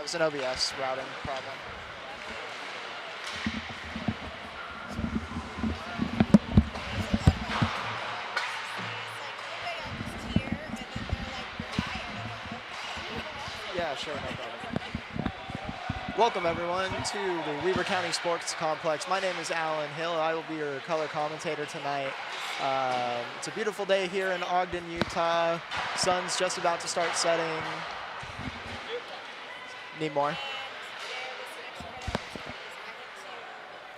was an OBS routing problem. Yeah, sure, no problem. Welcome, everyone, to the Weber County Sports Complex. My name is Alan Hill. I will be your color commentator tonight. It's a beautiful day here in Ogden, Utah. Sun's just about to start setting. Need more?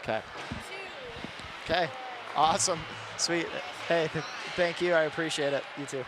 Okay. Okay. Awesome. Sweet. Hey, thank you. I appreciate it. You too.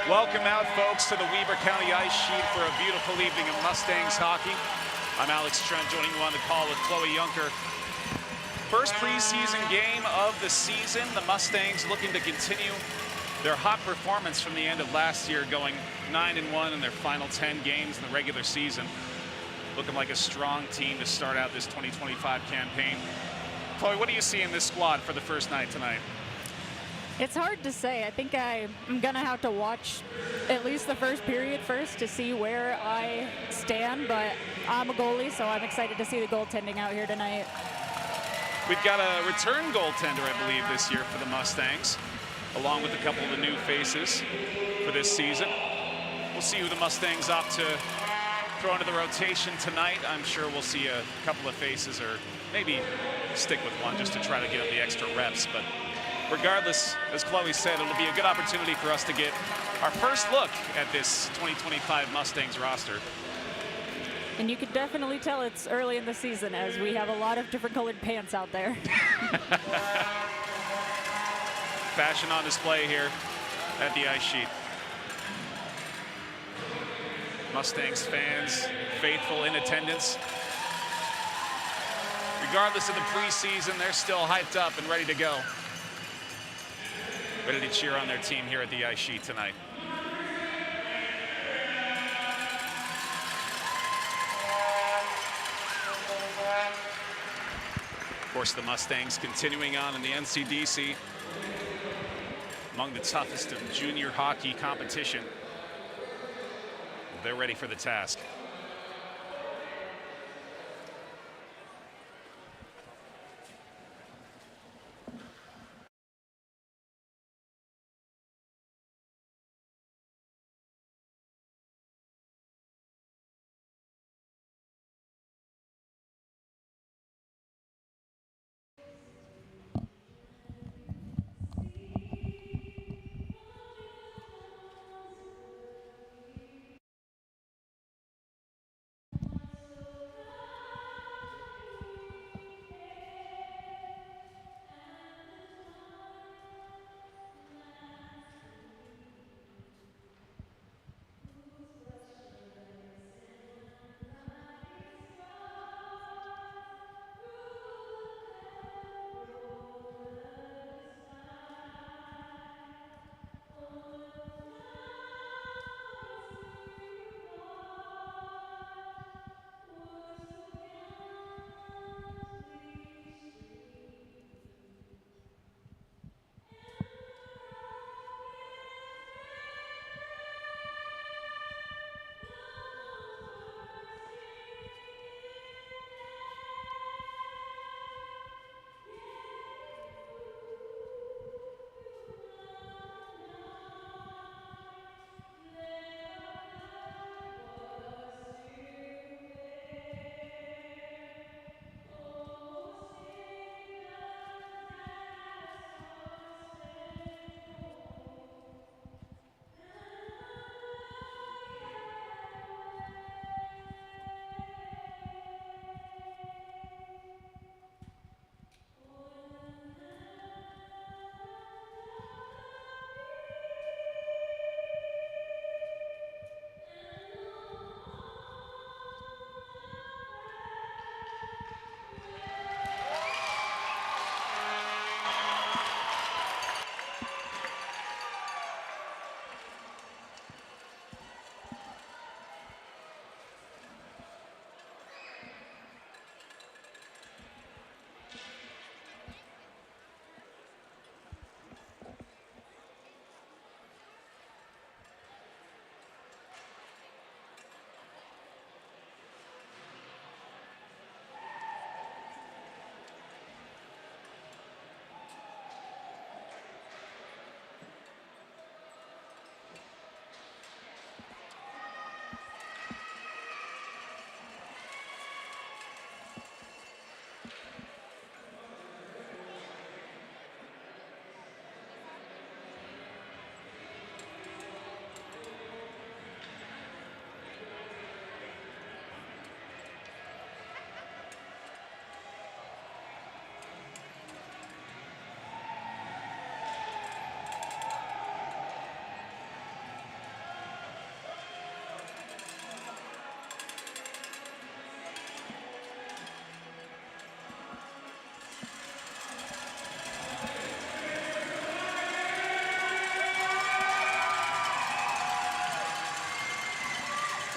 Welcome out, folks, to the Weber County Ice Sheet for a beautiful evening of Mustangs hockey. I'm Alex Trent, joining you on the call with Chloe Junker. First preseason game of the season. The Mustangs looking to continue their hot performance from the end of last year, going 9-1 in their final 10 games in the regular season. Looking like a strong team to start out this 2025 campaign. Chloe, what do you see in this squad for the first night tonight? It's hard to say. I think I'm going to have to watch at least the first period first to see where I stand, but I'm a goalie, so I'm excited to see the goaltending out here tonight. We've got a return goaltender, I believe, this year for the Mustangs, along with a couple of the new faces for this season. We'll see who the Mustangs opt to throw into the rotation tonight. I'm sure we'll see a couple of faces, or maybe stick with one just to try to get them the extra reps. But regardless, as Chloe said, it'll be a good opportunity for us to get our first look at this 2025 Mustangs roster. And you can definitely tell it's early in the season, as we have a lot of different colored pants out there. Fashion on display here at the ice sheet. Mustangs fans, faithful in attendance. Regardless of the preseason, they're still hyped up and ready to go. Ready to cheer on their team here at the ice sheet tonight. Of course, the Mustangs continuing on in the NCDC, among the toughest of junior hockey competition. They're ready for the task.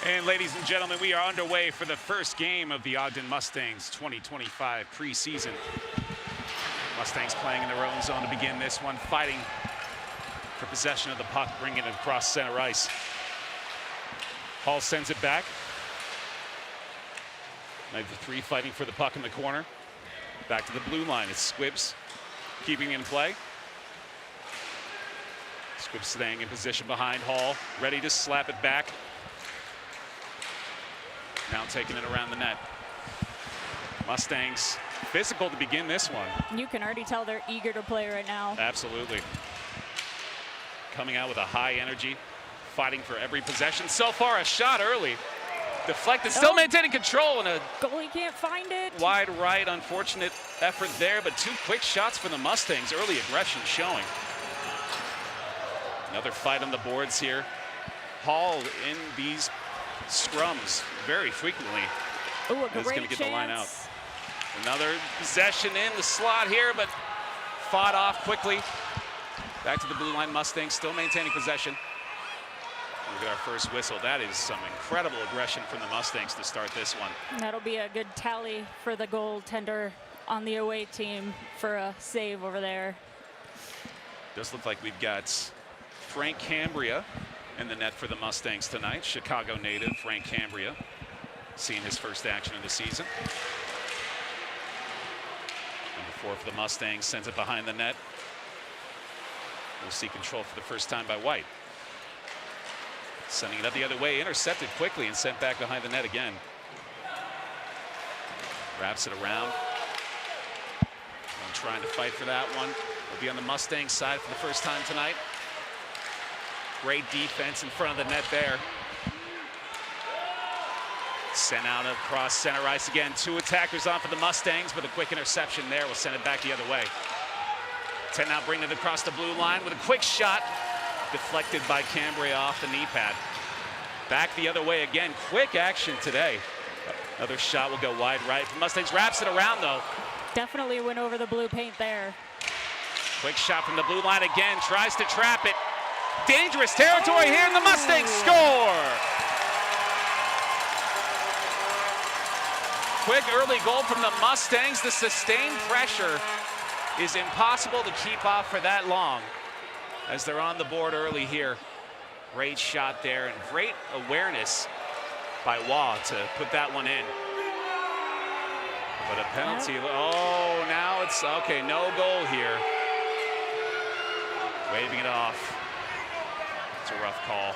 And ladies and gentlemen, we are underway for the first game of the Ogden Mustangs 2025 preseason. Mustangs playing in their own zone to begin this one, fighting for possession of the puck, bringing it across center ice. Hall sends it back. 93 fighting for the puck in the corner. Back to the blue line. It's Squibbs keeping in play. Squibbs staying in position behind Hall, ready to slap it back. Now taking it around the net. Mustangs physical to begin this one. You can already tell they're eager to play right now. Absolutely. Coming out with a high energy, fighting for every possession. So far, a shot early. Deflected, still maintaining control, and a goalie can't find it. Wide right, unfortunate effort there, but 2 quick shots for the Mustangs. Early aggression showing. Another fight on the boards here. Hall in these scrums very frequently. Ooh, a It's great going to get the line out. chance. Another possession in the slot here, but fought off quickly. Back to the blue line. Mustangs still maintaining possession. We'll get our first whistle. That is some incredible aggression from the Mustangs to start this one. That'll be a good tally for the goaltender on the away team for a save over there. Does look like we've got Frank Cambria in the net for the Mustangs tonight. Chicago native Frank Cambria, seeing his first action of the season. Number 4 for the Mustangs, sends it behind the net. We'll see control for the first time by White. Sending it up the other way, intercepted quickly and sent back behind the net again. Wraps it around. And trying to fight for that one. Will be on the Mustang side for the first time tonight. Great defense in front of the net there. Sent out across center ice again. 2 attackers on for the Mustangs, but a quick interception there will send it back the other way. 10 now bringing it across the blue line with a quick shot. Deflected by Cambria off the knee pad. Back the other way again. Quick action today. Another shot will go wide right. Mustangs wraps it around though. Definitely went over the blue paint there. Quick shot from the blue line again. Tries to trap it. Dangerous territory here, and the Mustangs score. Quick early goal from the Mustangs. The sustained pressure is impossible to keep off for that long as they're on the board early here. Great shot there and great awareness by Waugh to put that one in. But a penalty. Oh, now it's okay. No goal here. Waving it off. It's a rough call.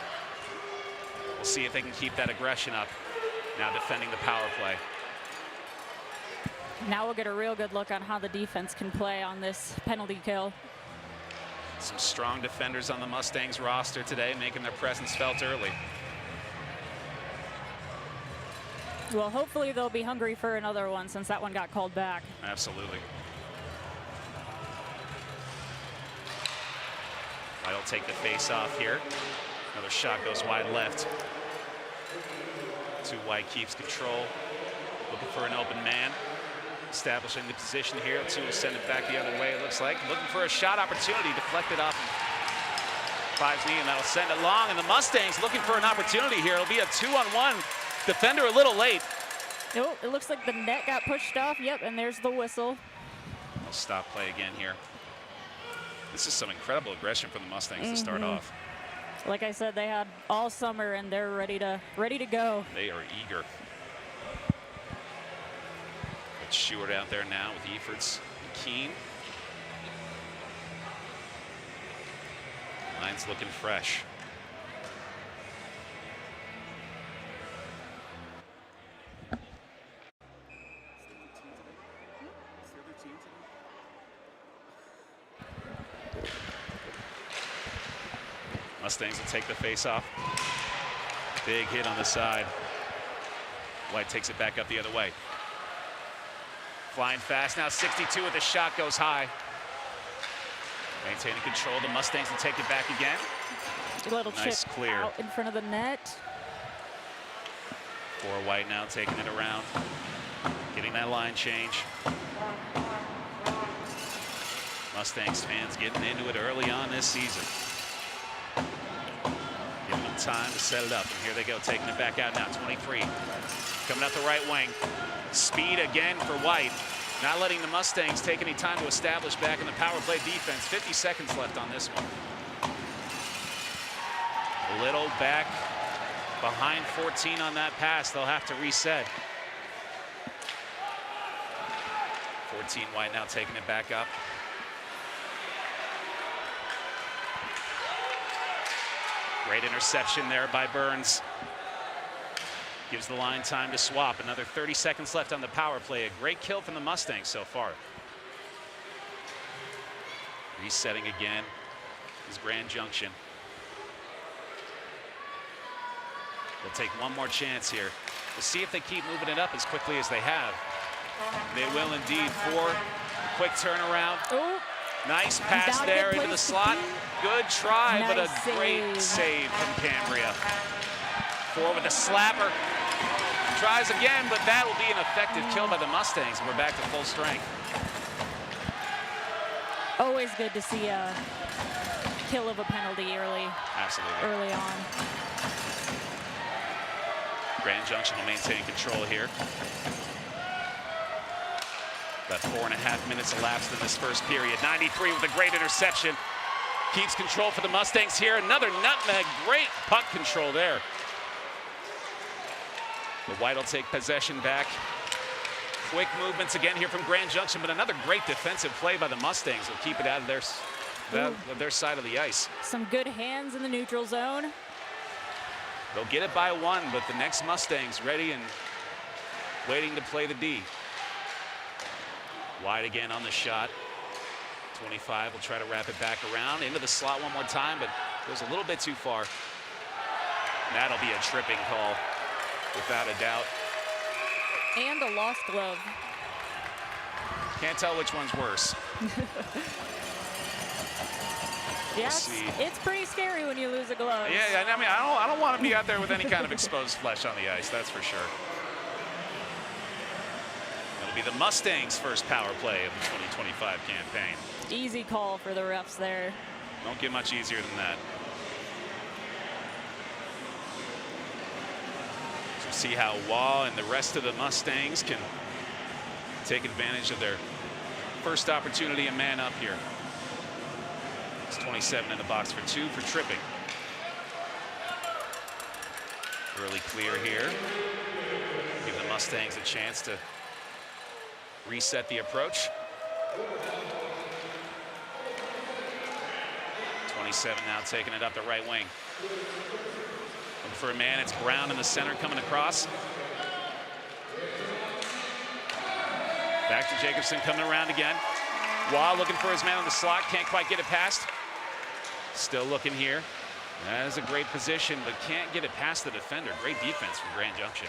We'll see if they can keep that aggression up. Now defending the power play. Now we'll get a real good look on how the defense can play on this penalty kill. Some strong defenders on the Mustangs roster today, making their presence felt early. Well, hopefully they'll be hungry for another one since that one got called back. Absolutely. White'll take the face off here. Another shot goes wide left. White keeps control. Looking for an open man. Establishing the position here. Two will send it back the other way, it looks like. Looking for a shot opportunity. Deflected off Five's knee, and that'll send it long. And the Mustangs looking for an opportunity here. It'll be a 2-on-1. Defender a little late. Oh, it looks like the net got pushed off. Yep, and there's the whistle. I'll stop play again here. This is some incredible aggression from the Mustangs to start off. Like I said, they had all summer, and they're ready to go. They are eager. It's Stewart out there now with Efforts and Keene. Line's looking fresh. Mustangs will take the face off. Big hit on the side. White takes it back up the other way. Flying fast now, 62 with the shot goes high. Maintaining control, the Mustangs will take it back again. A little Nice chip clear. out in front of the net. For White now taking it around. Getting that line change. Mustangs fans getting into it early on this season. Giving them Some time to set it up, and here they go, taking it back out now. 23 coming up the right wing. Speed again for White, not letting the Mustangs take any time to establish back in the power play defense. 50 seconds left on this one. Little back behind 14 on that pass. They'll have to reset. 14 White now taking it back up. Great interception there by Burns. Gives the line time to swap. Another 30 seconds left on the power play. A great kill from the Mustangs so far. Resetting again is Grand Junction. They'll take one more chance here. We'll see if they keep moving it up as quickly as they have. They will indeed for a quick turnaround. Ooh. Nice pass there into the slot. Good try, but a great save from Cambria. 4 with a slapper. Tries again, but that will be an effective kill by the Mustangs. We're back to full strength. Always good to see a kill of a penalty early. Absolutely. Early on. Grand Junction will maintain control here. About 4.5 minutes elapsed in this first period. 93 with a great interception. Keeps control for the Mustangs here. Another nutmeg. Great puck control there. But White will take possession back. Quick movements again here from Grand Junction, but another great defensive play by the Mustangs will keep it out of their side of the ice. Some good hands in the neutral zone. They'll get it by 1, but the next Mustangs ready and waiting to play the D. Wide again on the shot. 25 will try to wrap it back around into the slot one more time, but goes a little bit too far. That'll be a tripping call, without a doubt. And a lost glove. Can't tell which one's worse. Yes, it's pretty scary when you lose a glove. Yeah, I mean, I don't want to be out there with any kind of exposed flesh on the ice, that's for sure. It'll be the Mustangs' first power play of the 2025 campaign. Easy call for the refs there. Don't get much easier than that. So see how Waugh and the rest of the Mustangs can take advantage of their first opportunity and man up here. It's 27 in the box for 2 for tripping. Early clear here. Give the Mustangs a chance to reset the approach. 27 now taking it up the right wing. Looking for a man, it's Brown in the center coming across. Back to Jacobson coming around again. Waugh looking for his man on the slot, can't quite get it past. Still looking here. That is a great position, but can't get it past the defender. Great defense from Grand Junction.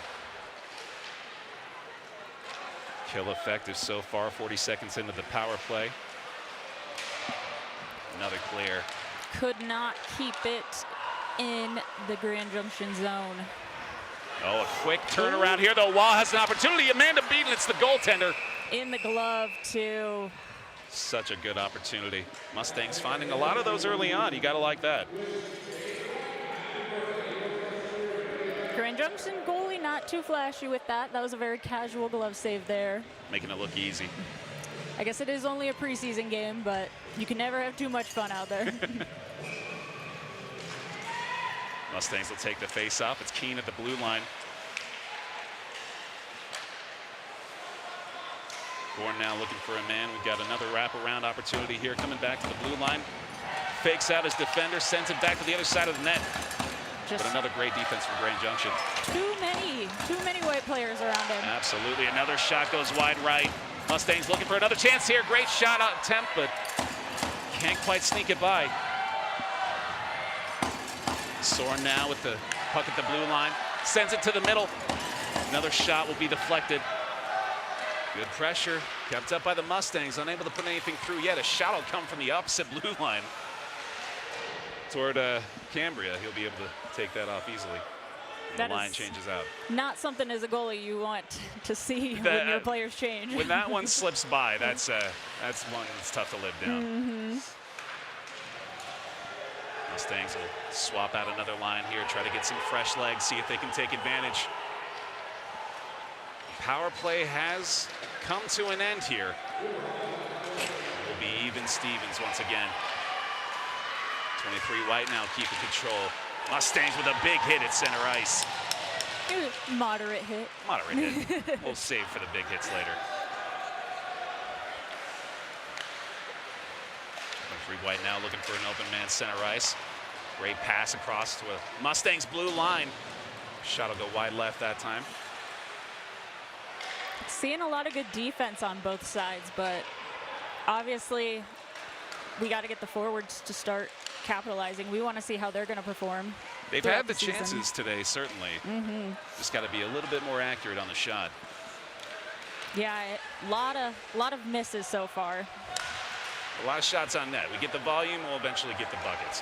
Kill effective so far, 40 seconds into the power play. Another clear. Could not keep it in the Grand Junction zone. Oh, a quick turnaround here, though. Waugh has an opportunity. Amanda Beaton, it's the goaltender. In the glove, too. Such a good opportunity. Mustangs finding a lot of those early on. You got to like that. Grand Junction goalie not too flashy with that. That was a very casual glove save there. Making it look easy. I guess it is only a preseason game, but you can never have too much fun out there. Mustangs will take the face off. It's Keene at the blue line. Bourne now looking for a man. We've got another wraparound opportunity here coming back to the blue line. Fakes out his defender, sends it back to the other side of the net. But another great defense from Grand Junction. Too many white players around him. Absolutely, another shot goes wide right. Mustangs looking for another chance here. Great shot attempt, but can't quite sneak it by. Soren now with the puck at the blue line. Sends it to the middle. Another shot will be deflected. Good pressure, kept up by the Mustangs, unable to put anything through yet. A shot will come from the opposite blue line toward Cambria. He'll be able to take that off easily. The line changes out. Not something as a goalie you want to see when your players change. When that one slips by, that's one that's tough to live down. Mustangs will swap out another line here, try to get some fresh legs, see if they can take advantage. Power play has come to an end here. It will be even Stevens once again. 23 White now keeping control. Mustangs with a big hit at center ice. Moderate hit. Moderate hit. We'll save for the big hits later. 23 White now looking for an open man center ice. Great pass across to a Mustangs blue line. Shot will go wide left that time. Seeing a lot of good defense on both sides, but obviously we got to get the forwards to start capitalizing. We want to see how they're going to perform. They've had the chances today, certainly. Just got to be a little bit more accurate on the shot. Yeah, a lot of misses so far. A lot of shots on net. We get the volume, we'll eventually get the buckets.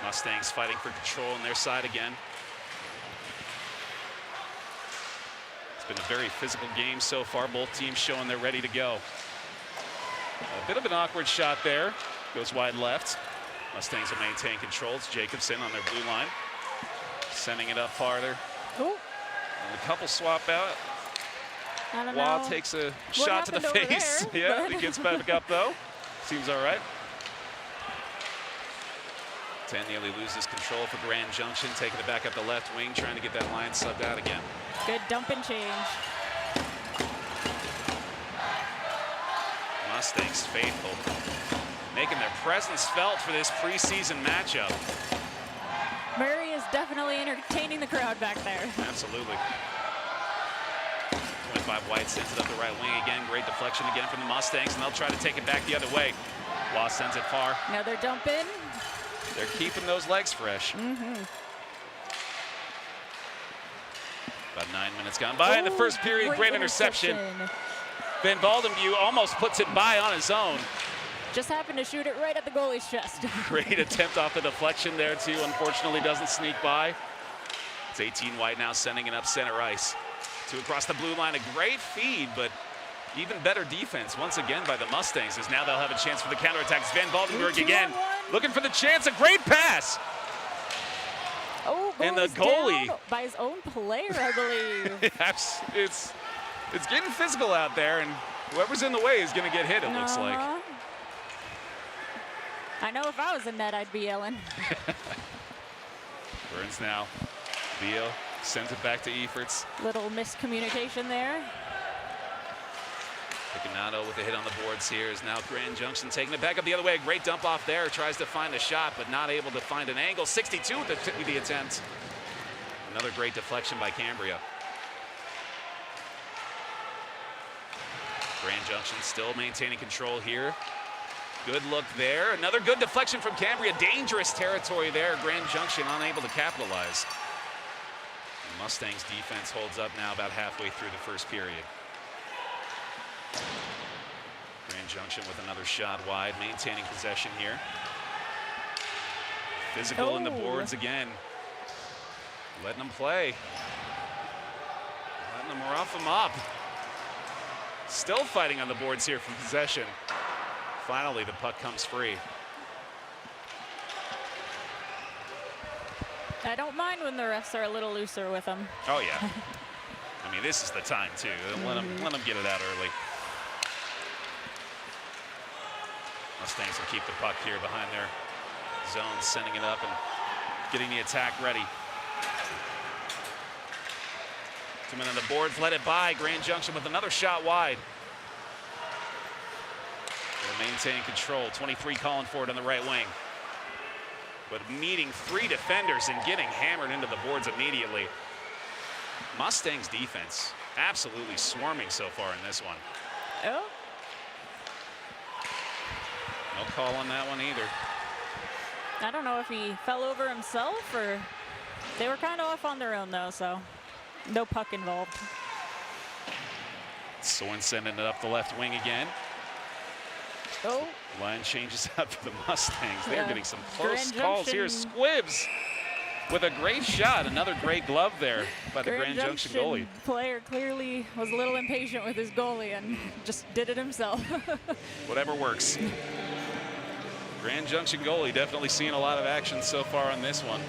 Mustangs fighting for control on their side again. It's been a very physical game so far. Both teams showing they're ready to go. A bit of an awkward shot there. Goes wide left. Mustangs will maintain control. It's Jacobson on their blue line. Sending it up farther. Ooh. And a couple swap out. I don't Wall know. takes a What shot to the happened over face. there? Yeah, he gets back up though. Seems all right. 10 nearly loses control for Grand Junction, taking it back up the left wing, trying to get that line subbed out again. Good dump and change. Mustangs faithful, making their presence felt for this preseason matchup. Murray is definitely entertaining the crowd back there. Absolutely. 25 White sends it up the right wing again. Great deflection again from the Mustangs, and they'll try to take it back the other way. Waugh sends it far. Another dump in. They're keeping those legs fresh. About 9 minutes gone by in the first period. Great interception. Van Valdenbue almost puts it by on his own. Just happened to shoot it right at the goalie's chest. Great attempt off the deflection there too. Unfortunately doesn't sneak by. It's 18 White now sending it up center ice. Two across the blue line. A great feed, but even better defense once again by the Mustangs, as now they'll have a chance for the counterattack. It's Van Valdenberg again, looking for the chance. A great pass. Oh, and the goalie down by his own player, I believe. It's getting physical out there, and whoever's in the way is going to get hit, it looks like. I know if I was in net, I'd be yelling. Burns now. Beal sends it back to Efforts. Little miscommunication there. Picanato with a hit on the boards here is now Grand Junction taking it back up the other way. A great dump off there. Tries to find a shot, but not able to find an angle. 62 with the attempt. Another great deflection by Cambria. Grand Junction still maintaining control here. Good look there. Another good deflection from Cambria. Dangerous territory there. Grand Junction unable to capitalize. The Mustangs defense holds up now about halfway through the first period. Grand Junction with another shot wide, maintaining possession here. Physical in the boards again. Letting them play. Letting them rough them up. Still fighting on the boards here from possession. Finally, the puck comes free. I don't mind when the refs are a little looser with them. Oh, yeah. I mean, this is the time, too. Let them get it out early. Mustangs will keep the puck here behind their zone, sending it up and getting the attack ready. 2 men on the boards, let it by. Grand Junction with another shot wide. They'll maintain control. 23 calling for it on the right wing. But meeting three defenders and getting hammered into the boards immediately. Mustangs defense absolutely swarming so far in this one. Oh. No call on that one either. I don't know if he fell over himself or they were kind of off on their own though, so no puck involved. Soren sending it up the left wing again. Oh. Line changes out for the Mustangs. They're getting some close Grand calls here. Junction. Squibbs with a great shot. Another great glove there by the Grand Grand Junction goalie. Player clearly was a little impatient with his goalie and just did it himself. Whatever works. Grand Junction goalie definitely seeing a lot of action so far on this one.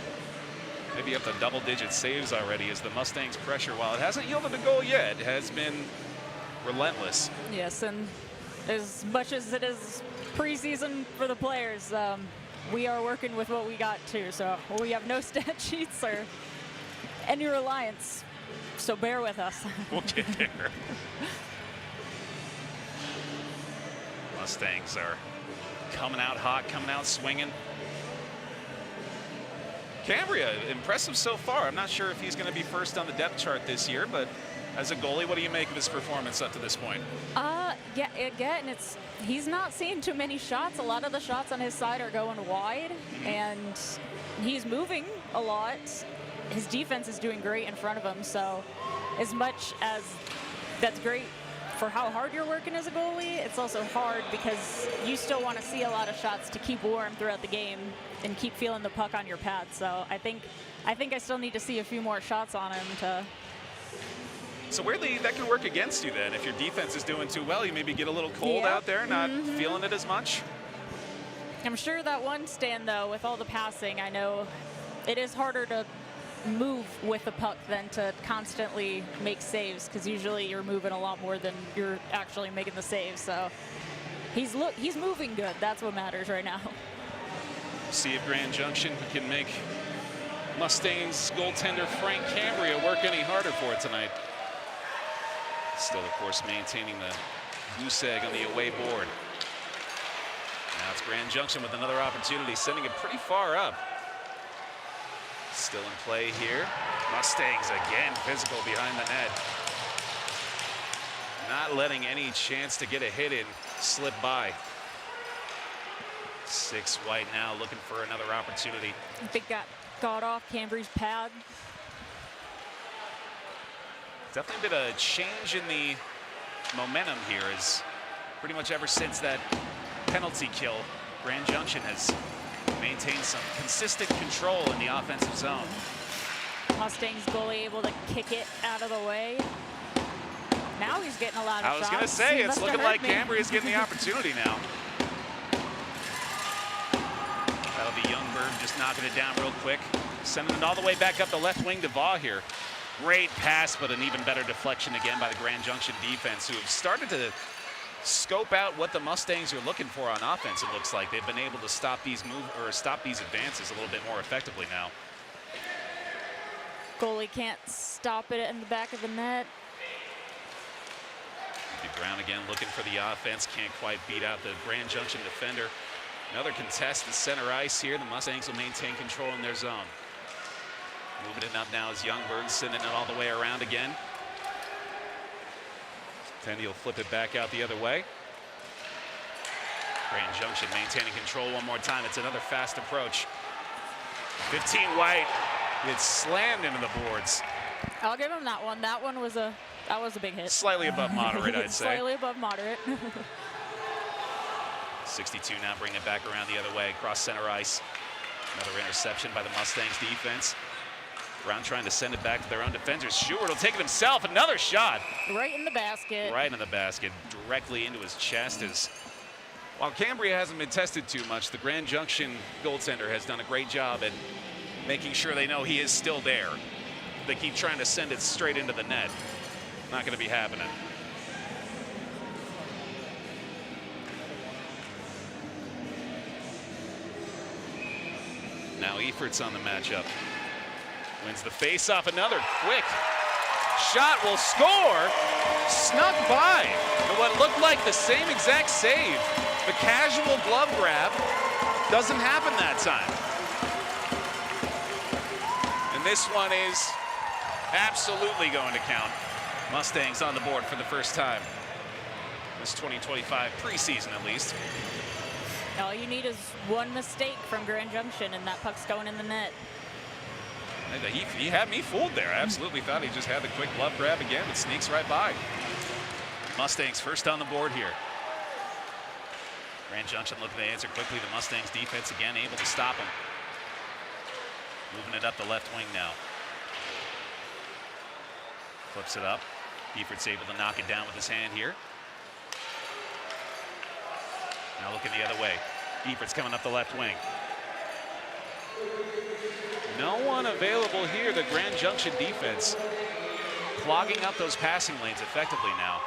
Maybe up to double-digit saves already as the Mustangs pressure, while it hasn't yielded a goal yet, has been relentless. Yes, and as much as it is preseason for the players, we are working with what we got too. So we have no stat sheets or any reliance. So bear with us. We'll get there. Mustangs are coming out hot, coming out swinging. Cambria, impressive so far. I'm not sure if he's going to be first on the depth chart this year, but as a goalie, what do you make of his performance up to this point? Yeah, again, he's not seeing too many shots. A lot of the shots on his side are going wide, and he's moving a lot. His defense is doing great in front of him, so as much as that's great for how hard you're working as a goalie, it's also hard because you still want to see a lot of shots to keep warm throughout the game and keep feeling the puck on your pad. So I think I still need to see a few more shots on him to. So weirdly, that can work against you then. If your defense is doing too well, you maybe get a little cold out there, not feeling it as much. I'm sure that one stand, though, with all the passing, I know it is harder to move with the puck than to constantly make saves, because usually you're moving a lot more than you're actually making the saves. So he's moving good. That's what matters right now. See if Grand Junction can make Mustangs goaltender Frank Cambria work any harder for it tonight. Still, of course, maintaining the goose egg on the away board. Now it's Grand Junction with another opportunity, sending it pretty far up. Still in play here. Mustangs again physical behind the net. Not letting any chance to get a hit in slip by. 6 White now looking for another opportunity. I think got off Cambria's pad. Definitely been a change in the momentum here, as pretty much ever since that penalty kill, Grand Junction has maintained some consistent control in the offensive zone. Mustangs goalie able to kick it out of the way. Now he's getting a lot of shots. I was going to say, it's looking like Cambria's getting the opportunity now. That'll be Youngberg just knocking it down real quick. Sending it all the way back up the left wing to Vaugh here. Great pass, but an even better deflection again by the Grand Junction defense, who have started to scope out what the Mustangs are looking for on offense. It looks like they've been able to stop these advances a little bit more effectively now. Goalie can't stop it in the back of the net. Brown again looking for the offense, can't quite beat out the Grand Junction defender. Another contest at center ice here. The Mustangs will maintain control in their zone. Moving it up now is Youngberg, sending it all the way around again. Tendy will flip it back out the other way. Grand Junction maintaining control one more time. It's another fast approach. 15 White gets slammed into the boards. I'll give him that one. That one was a big hit. Slightly above moderate, I'd say. Slightly above moderate. 62 now bringing it back around the other way, across center ice. Another interception by the Mustangs defense. Brown trying to send it back to their own defenders. Stewart will take it himself. Another shot. Right in the basket. Right in the basket, directly into his chest. As while Cambria hasn't been tested too much, the Grand Junction goaltender has done a great job at making sure they know he is still there. They keep trying to send it straight into the net. Not going to be happening. Now Efert's on the matchup. Wins the face-off. Another quick shot will score. Snuck by. And what looked like the same exact save. The casual glove grab doesn't happen that time. And this one is absolutely going to count. Mustangs on the board for the first time. This 2025 preseason, at least. All you need is one mistake from Grand Junction, and that puck's going in the net. He had me fooled there. I absolutely thought he just had the quick glove grab again. It sneaks right by. Mustangs first on the board here. Grand Junction looking to answer quickly. The Mustangs defense again able to stop him. Moving it up the left wing now. Flips it up. Efert's able to knock it down with his hand here. Now looking the other way. Effort's coming up the left wing. No one available here. The Grand Junction defense clogging up those passing lanes effectively now.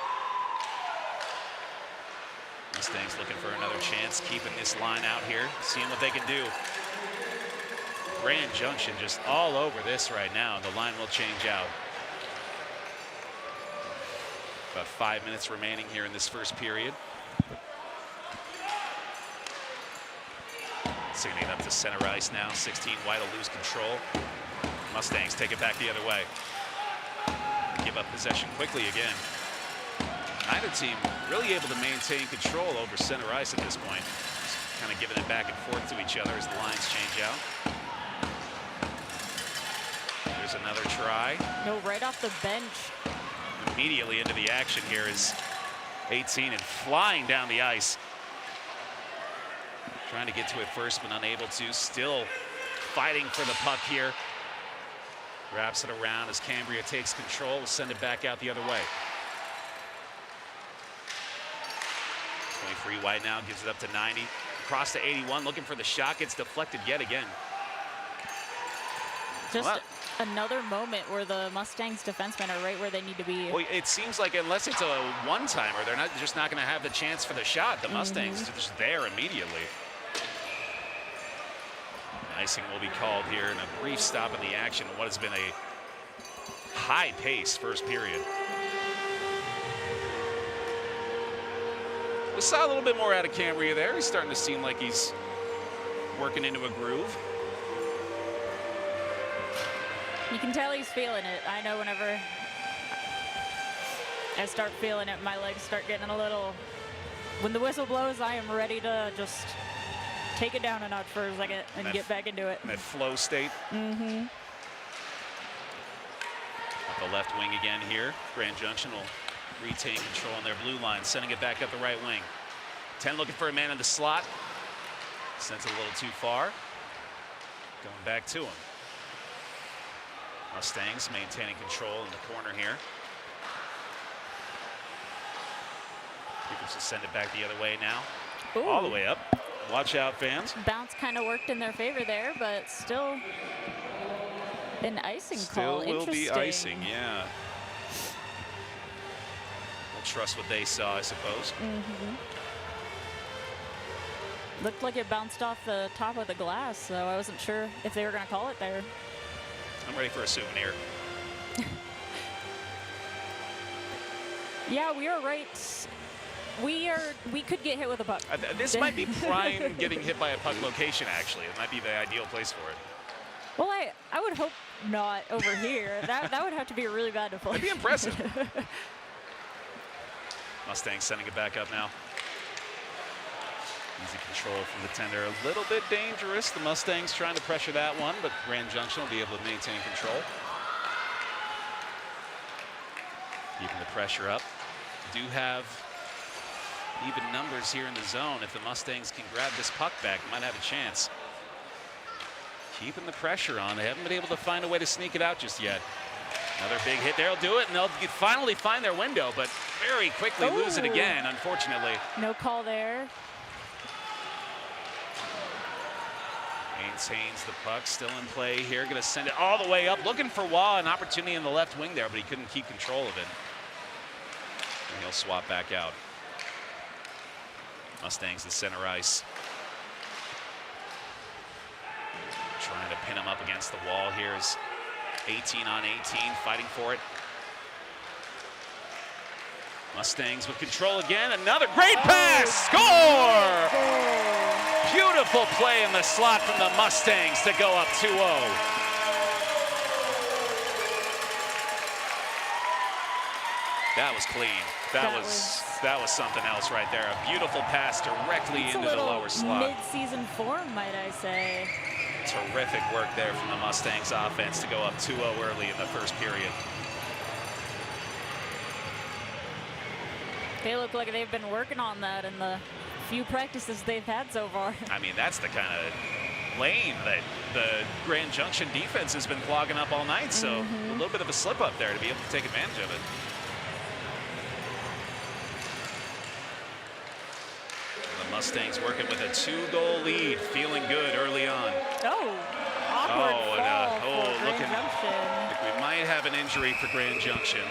Mustangs looking for another chance, keeping this line out here, seeing what they can do. Grand Junction just all over this right now. The line will change out. About 5 minutes remaining here in this first period. Sending it up to center ice now. 16 wide will lose control. Mustangs take it back the other way. Give up possession quickly again. Neither team really able to maintain control over center ice at this point. Just kind of giving it back and forth to each other as the lines change out. There's another try. No, right off the bench. Immediately into the action here is 18 and flying down the ice. Trying to get to it first, but unable to. Still fighting for the puck here. Wraps it around as Cambria takes control. Will send it back out the other way. 23 wide now, gives it up to 90. Across to 81, looking for the shot. Gets deflected yet again. Just another moment where the Mustangs defensemen are right where they need to be. Well, it seems like unless it's a one-timer, they're just not going to have the chance for the shot. The Mustangs are just there immediately. Icing will be called here in a brief stop in the action. What has been a high-pace first period. We saw a little bit more out of Cambria there. He's starting to seem like he's working into a groove. You can tell he's feeling it. I know whenever I start feeling it, my legs start getting a little... When the whistle blows, I am ready to just take it down a notch for a second and get back into it. That flow state. Up the left wing again here. Grand Junction will retain control on their blue line, sending it back up the right wing. 10 looking for a man in the slot. Sends it a little too far. Going back to him. Mustangs maintaining control in the corner here. People should send it back the other way now. Ooh. All the way up. Watch out, fans. Bounce kind of worked in their favor there, but still an icing call. Still will be icing, yeah. We'll trust what they saw, I suppose. Looked like it bounced off the top of the glass, so I wasn't sure if they were going to call it there. I'm ready for a souvenir. Yeah, we are right. We could get hit with a puck. This might be prime getting hit by a puck location, actually. It might be the ideal place for it. Well, I would hope not over here. That would have to be really bad to play. That'd be impressive. Mustangs sending it back up now. Easy control from the tender. A little bit dangerous. The Mustangs trying to pressure that one, but Grand Junction will be able to maintain control. Keeping the pressure up. Do have even numbers here in the zone. If the Mustangs can grab this puck back, might have a chance. Keeping the pressure on. They haven't been able to find a way to sneak it out just yet. Another big hit there will do it, and they'll finally find their window, but very quickly lose it again, unfortunately. No call there. Maintains the puck, still in play here. Going to send it all the way up, looking for Waugh, an opportunity in the left wing there, but he couldn't keep control of it. And he'll swap back out. Mustangs to center ice. Trying to pin him up against the wall here is 18 on 18, fighting for it. Mustangs with control again. Another great pass. Score! Beautiful play in the slot from the Mustangs to go up 2-0. That was clean. That was something else right there. A beautiful pass directly into the lower slot. Mid-season form, might I say. Terrific work there from the Mustangs offense to go up 2-0 early in the first period. They look like they've been working on that in the few practices they've had so far. I mean, that's the kind of lane that the Grand Junction defense has been clogging up all night, so a little bit of a slip up there to be able to take advantage of it. Mustangs working with a 2-goal lead, feeling good early on. Oh, awkward fall for Grand looking Junction. like we might have an injury for Grand Junction.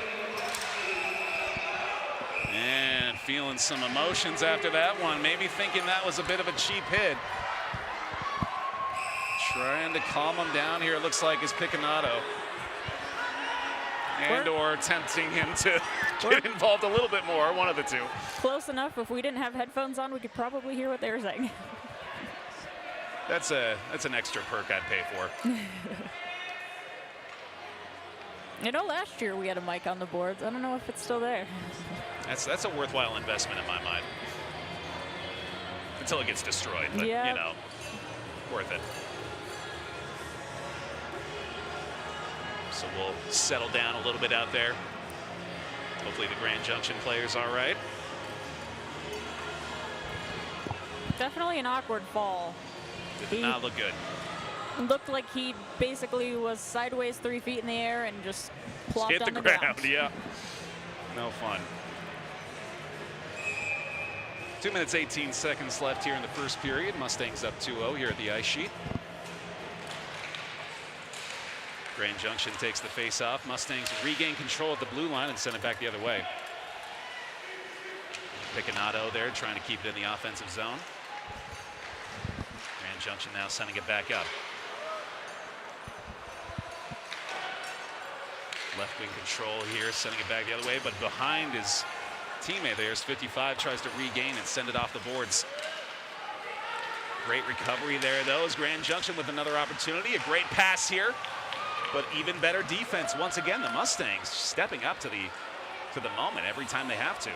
And feeling some emotions after that one, maybe thinking that was a bit of a cheap hit. Trying to calm him down here, it looks like, is Picanato. And or tempting him to get involved a little bit more, one of the two. Close enough. If we didn't have headphones on, we could probably hear what they were saying. That's an extra perk I'd pay for. You know, last year we had a mic on the boards. I don't know if it's still there. That's a worthwhile investment in my mind. Until it gets destroyed, but you know, worth it. So we'll settle down a little bit out there. Hopefully the Grand Junction player's all right. Definitely an awkward fall. Did not look good. Looked like he basically was sideways 3 feet in the air and just plopped hit on the the ground. Yeah. No fun. 2 minutes, 18 seconds left here in the first period. Mustangs up 2-0 here at the ice sheet. Grand Junction takes the face-off. Mustangs regain control at the blue line and send it back the other way. Picanato there trying to keep it in the offensive zone. Grand Junction now sending it back up. Left wing control here, sending it back the other way, but behind his teammate there's 55, tries to regain and send it off the boards. Great recovery there, though, as Grand Junction with another opportunity. A great pass here, but even better defense. Once again, the Mustangs stepping up to the moment every time they have to.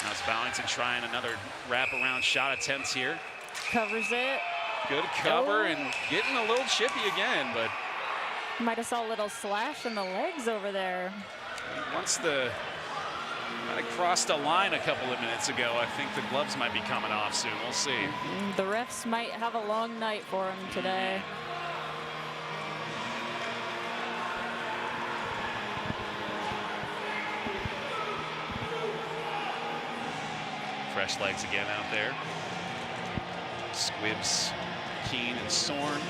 Now it's Ballington trying another wraparound shot attempt here. Covers it. Good cover and getting a little chippy again, but might have saw a little slash in the legs over there. Once might have crossed a line a couple of minutes ago, I think the gloves might be coming off soon. We'll see. The refs might have a long night for him today. Fresh legs again out there. Squibbs, Keane, and Sorn.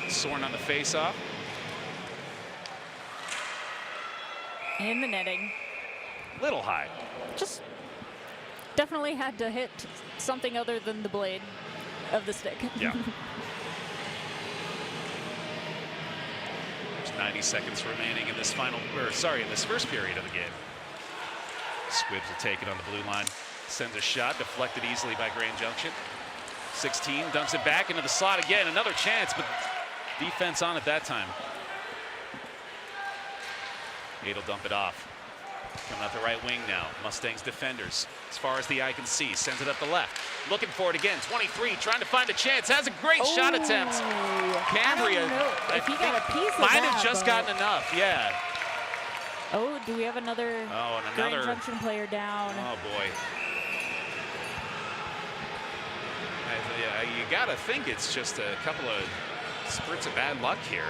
Sorn on the face-off. In the netting. Little high. Just definitely had to hit something other than the blade of the stick. Yeah. There's 90 seconds remaining in this in this first period of the game. Squibbs will take it on the blue line. Sends a shot, deflected easily by Grand Junction. 16, dumps it back into the slot again. Another chance, but defense on at that time. 8 will dump it off. Coming out the right wing now. Mustangs defenders, as far as the eye can see, sends it up the left. Looking for it again. 23, trying to find a chance. Has a great shot attempt. Cambria, if he got a piece of might that, have just gotten enough. Yeah. Oh, do we have another Grand Junction player down? Oh boy. You gotta think it's just a couple of spurts of bad luck here.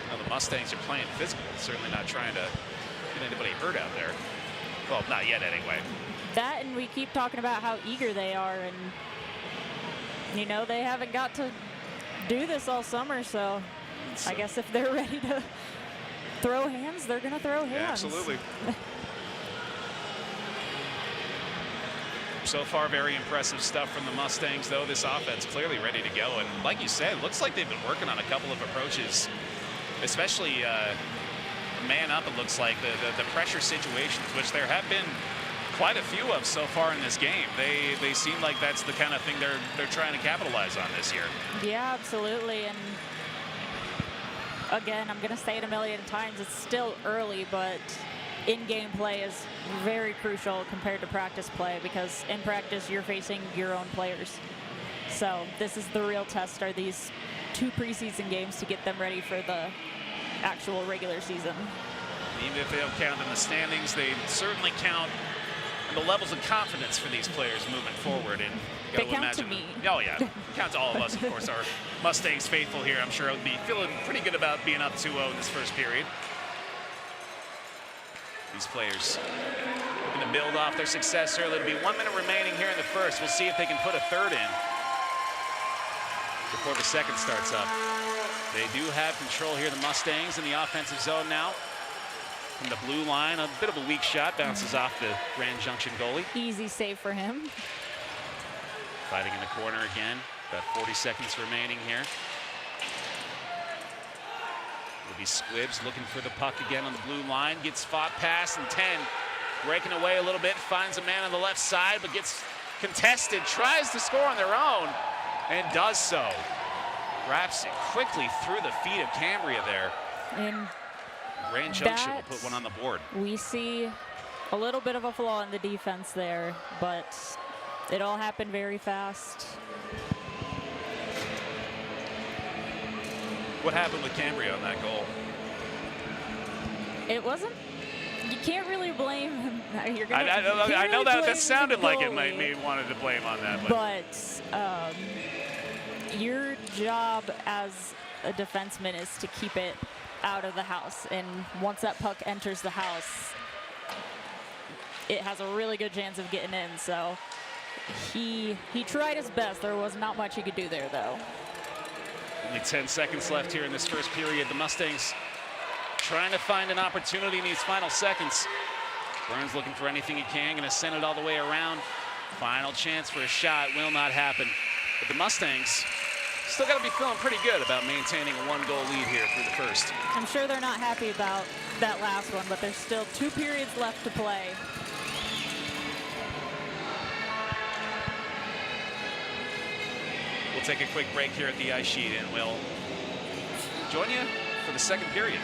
Well, the Mustangs are playing physical, certainly not trying to get anybody hurt out there. Well, not yet anyway. That, and we keep talking about how eager they are, and you know, they haven't got to do this all summer, so I guess if they're ready to throw hands, they're gonna throw hands. Yeah, absolutely. So far, very impressive stuff from the Mustangs, though. This offense clearly ready to go. And like you said, it looks like they've been working on a couple of approaches, especially man up, it looks like, the pressure situations, which there have been quite a few of so far in this game. They seem like that's the kind of thing they're trying to capitalize on this year. Yeah, absolutely. And again, I'm going to say it a million times, it's still early, but in-game play is very crucial compared to practice play, because in practice you're facing your own players. So this is the real test, are these 2 preseason games to get them ready for the actual regular season. Even if they don't count in the standings, they certainly count in the levels of confidence for these players moving forward. And they count to me. Oh yeah, count to all of us, of course. Our Mustangs faithful here, I'm sure, will be feeling pretty good about being up 2-0 in this first period. These players looking to build off their success early. It'll be 1 minute remaining here in the first. We'll see if they can put a third in before the second starts up. They do have control here, the Mustangs in the offensive zone now. From the blue line, a bit of a weak shot, bounces off the Grand Junction goalie. Easy save for him. Fighting in the corner again. About 40 seconds remaining here. It'll be Squibs looking for the puck again on the blue line. Gets fought past, and 10 breaking away a little bit. Finds a man on the left side, but gets contested. Tries to score on their own, and does so. Wraps it quickly through the feet of Cambria there. And Grand Junction will put one on the board. We see a little bit of a flaw in the defense there, but it all happened very fast. What happened with Cambria on that goal? It wasn't. You can't really blame him. I know that sounded like it might me wanted to blame on that, but your job as a defenseman is to keep it out of the house, and once that puck enters the house, it has a really good chance of getting in. So he tried his best. There was not much he could do there, though. Only 10 seconds left here in this first period. The Mustangs trying to find an opportunity in these final seconds. Burns looking for anything he can, gonna send it all the way around. Final chance for a shot, will not happen. But the Mustangs still gotta be feeling pretty good about maintaining a 1-goal lead here through the first. I'm sure they're not happy about that last one, but there's still 2 periods left to play. We'll take a quick break here at the ice sheet, and we'll join you for the second period.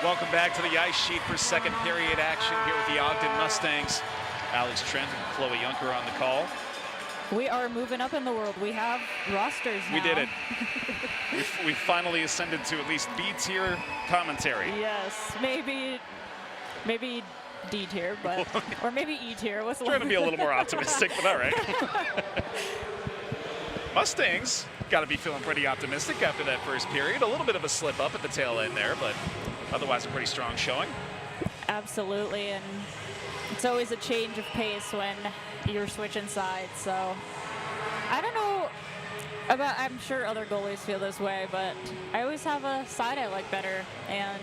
Welcome back to the ice sheet for second period action here with the Ogden Mustangs. Alex Trent and Chloe Junker on the call. We are moving up in the world. We have rosters now. We did it. we finally ascended to at least B-tier commentary. Yes, maybe D tier, but or maybe E tier. What's Trying to be a little more optimistic, but all right. Mustangs got to be feeling pretty optimistic after that first period. A little bit of a slip up at the tail end there, but otherwise a pretty strong showing. Absolutely, and it's always a change of pace when you're switching sides. So I don't know about, I'm sure other goalies feel this way, but I always have a side I like better. And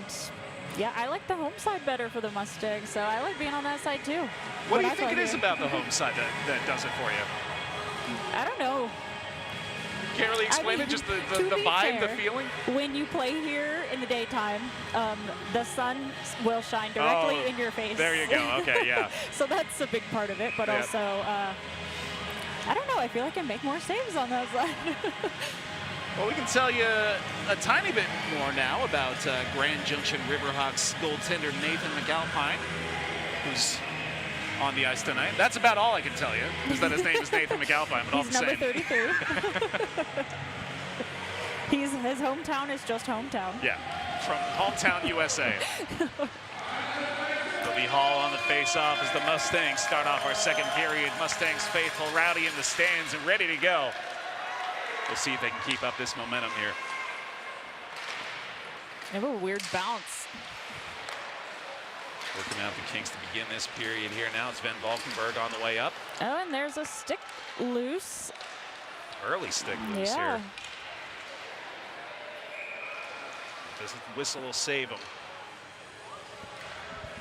yeah, I like the home side better for the Mustangs, so I like being on that side too. What do you think it is about the home side that does it for you? I don't know. Can't really explain it, just the vibe, fair, the feeling? When you play here in the daytime, the sun will shine directly in your face. There you go, okay, yeah. So that's a big part of it, but Yep. also, I don't know, I feel like I make more saves on that side. Well, we can tell you a tiny bit more now about Grand Junction Riverhawks goaltender Nathan McAlpine, who's on the ice tonight. That's about all I can tell you, is that his name is Nathan McAlpine, but all the He's same. number 33. His hometown is just hometown. Yeah, from hometown USA. Toby Hall on the face-off as the Mustangs start off our second period. Mustangs faithful, rowdy in the stands and ready to go. We'll see if they can keep up this momentum here. They have a weird bounce. Working out the kinks to begin this period here now. It's Sven Valkenburg on the way up. Oh, and there's a stick loose. Early stick loose Yeah. here. This whistle will save him.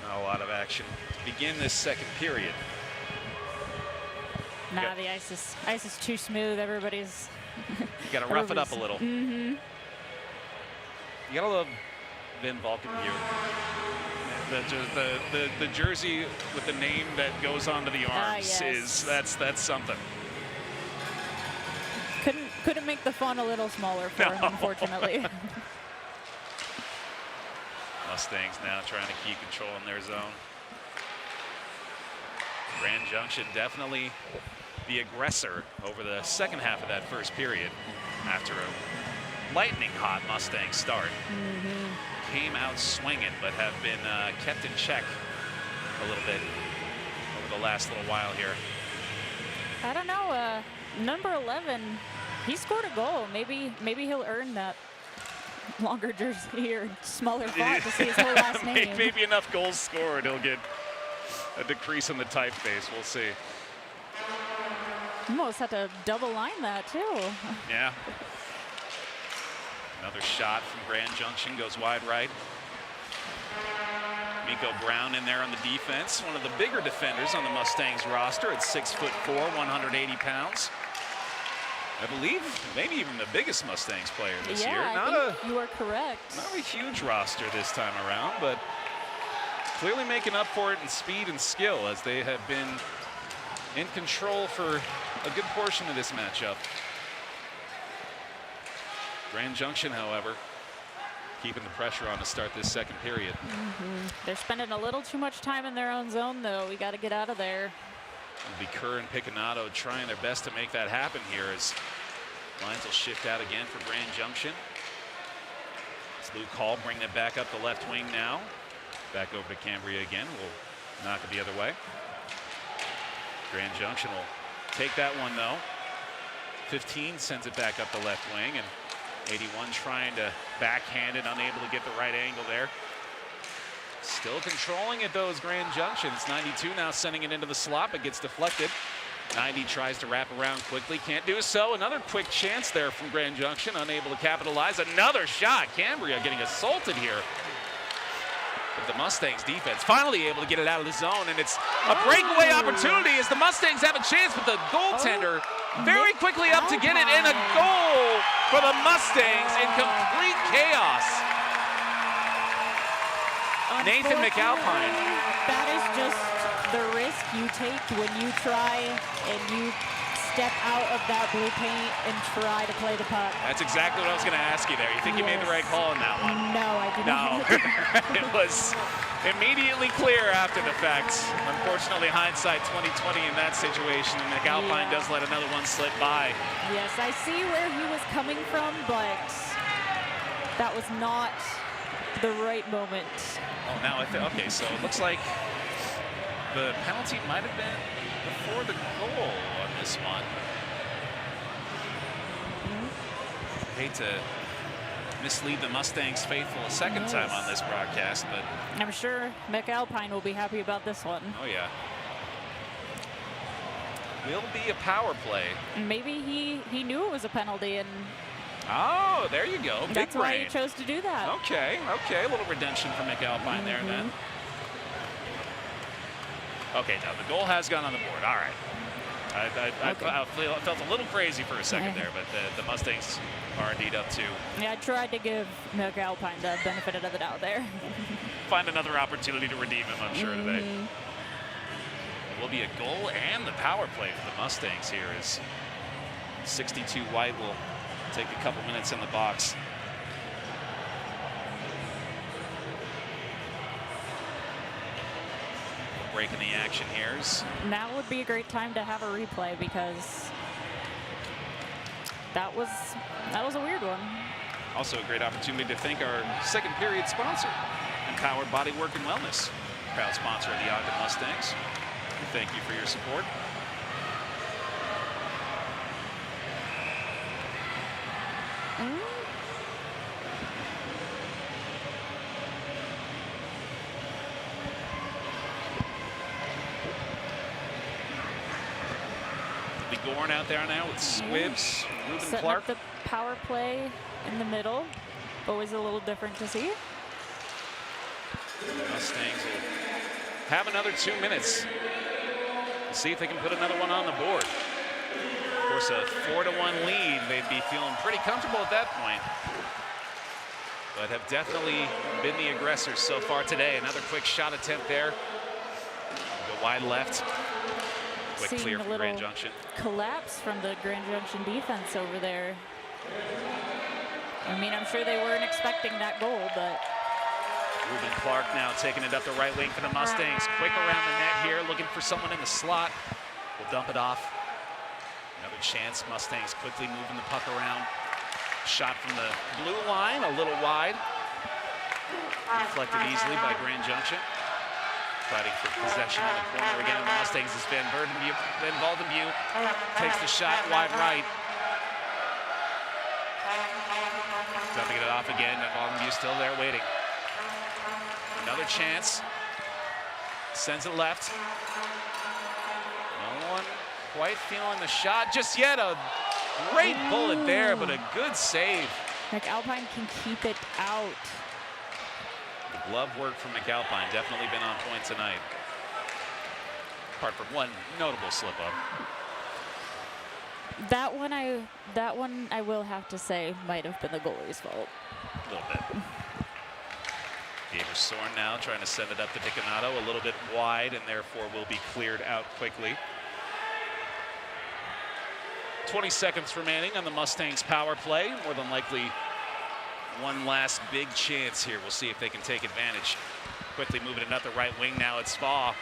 Not a lot of action to begin this second period. Nah, Yeah. the ice is too smooth. Everybody's. You got to rough it up a little. Mm-hmm. You got to love Sven Valkenburg. The jersey with the name that goes onto the arms yes. that's something. Couldn't make the font a little smaller for him, unfortunately. Mustangs now trying to keep control in their zone. Grand Junction definitely the aggressor over the second half of that first period after a lightning hot Mustang start. Came out swinging, but have been kept in check a little bit over the last little while here. I don't know. Number 11, he scored a goal. Maybe he'll earn that longer jersey or smaller font to see his whole last name. Maybe enough goals scored, he'll get a decrease in the typeface. We'll see. Almost had to double line that too. Yeah. Another shot from Grand Junction goes wide right. Miko Brown in there on the defense. One of the bigger defenders on the Mustangs roster at 6'4", 180 pounds. I believe maybe even the biggest Mustangs player this year. I think you are correct. Not a huge roster this time around, but clearly making up for it in speed and skill as they have been in control for a good portion of this matchup. Grand Junction, however, keeping the pressure on to start this second period. They're spending a little too much time in their own zone, though. We got to get out of there. It'll be Kerr and Picconato trying their best to make that happen here as lines will shift out again for Grand Junction. It's Luke Hall bringing it back up the left wing now. Back over to Cambria again. We'll knock it the other way. Grand Junction will take that one, though. 15 sends it back up the left wing, and 81 trying to backhand it, unable to get the right angle there. Still controlling it, though, is Grand Junction. It's 92 now sending it into the slot, but gets deflected. 90 tries to wrap around quickly, can't do so. Another quick chance there from Grand Junction, unable to capitalize. Another shot, Cambria getting assaulted here. But the Mustangs defense finally able to get it out of the zone, and it's a breakaway opportunity as the Mustangs have a chance, but the goaltender very quickly up to get it, and a goal for the Mustangs in complete chaos. Nathan McAlpine. That is just the risk you take when you try and you step out of that blue paint and try to play the puck. That's exactly what I was going to ask you there. You think you made the right call on that one? No, I did No. not. It was immediately clear after the fact. Unfortunately, hindsight 2020 in that situation, and McAlpine does let another one slip by. Yes, I see where he was coming from, but that was not the right moment. Oh, now okay, so it looks like the penalty might have been before the goal on this one. Hate to mislead the Mustangs faithful a second time on this broadcast, but I'm sure McAlpine will be happy about this one. oh yeah. Will be a power play. Maybe he knew it was a penalty, and Oh, there you go. Big that's why brain. he chose to do that. Okay, a little redemption for McAlpine there then. Okay, now the goal has gone on the board. All right. I felt a little crazy for a second there, but the Mustangs are indeed up to Yeah, I tried to give McAlpine the benefit of the doubt there. find another opportunity to redeem him, I'm sure, today. It will be a goal and the power play for the Mustangs here as 62 White will take a couple minutes in the box. Break in the action here. Now would be a great time to have a replay because that was a weird one. Also a great opportunity to thank our second period sponsor, Empowered Bodywork and Wellness, proud sponsor of the Ogden Mustangs. We thank you for your support. Gorn out there now with Squibbs, Ruben Setting Clark. up the power play in the middle. Always a little different to see. Mustangs will have another 2 minutes. See if they can put another one on the board. Of course, a 4-1 lead. They'd be feeling pretty comfortable at that point. But have definitely been the aggressors so far today. Another quick shot attempt there. Go wide left. Quick Seeing clear a from little Grand Junction. collapse from the Grand Junction defense over there. I mean, I'm sure they weren't expecting that goal, but Ruben Clark now taking it up the right wing for the Mustangs. Quick around the net here, looking for someone in the slot. Will dump it off. Another chance. Mustangs quickly moving the puck around. Shot from the blue line, a little wide. Deflected easily by Grand Junction. Fighting for possession in the corner again. The Mustangs is Van Valdenbue takes the shot wide right. Dumping it off again. Van Valdenbue still there waiting. Another chance. Sends it left. No one quite feeling the shot just yet. A great bullet there, but a good save. McAlpine can keep it out. Glove work from McAlpine, definitely been on point tonight. Apart from one notable slip up. That one I will have to say might have been the goalie's fault. A little bit. Gabersorn now trying to send it up to Diconato, a little bit wide, and therefore will be cleared out quickly. 20 seconds remaining on the Mustangs power play. More than likely one last big chance here. We'll see if they can take advantage. Quickly moving it up the right wing now. It's Spa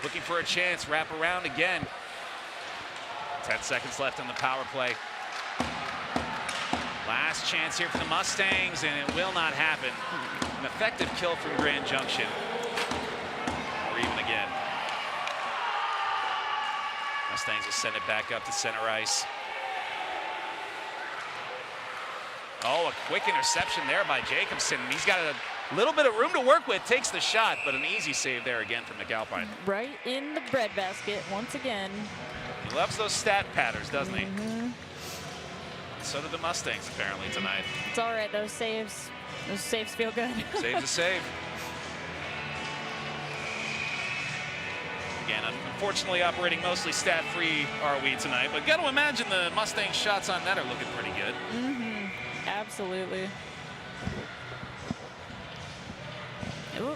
looking for a chance. Wrap around again. 10 seconds left on the power play. Last chance here for the Mustangs, and it will not happen. An effective kill from Grand Junction. Or even again. Mustangs will send it back up to center ice. Oh, a quick interception there by Jacobson. He's got a little bit of room to work with. Takes the shot, but an easy save there again from McAlpine. Right in the breadbasket once again. He loves those stat patterns, doesn't he? So do the Mustangs apparently tonight. It's all right. Those saves feel good. Saves a save. Again, unfortunately operating mostly stat-free are we tonight, but got to imagine the Mustang shots on net are looking pretty good. Absolutely. Ooh.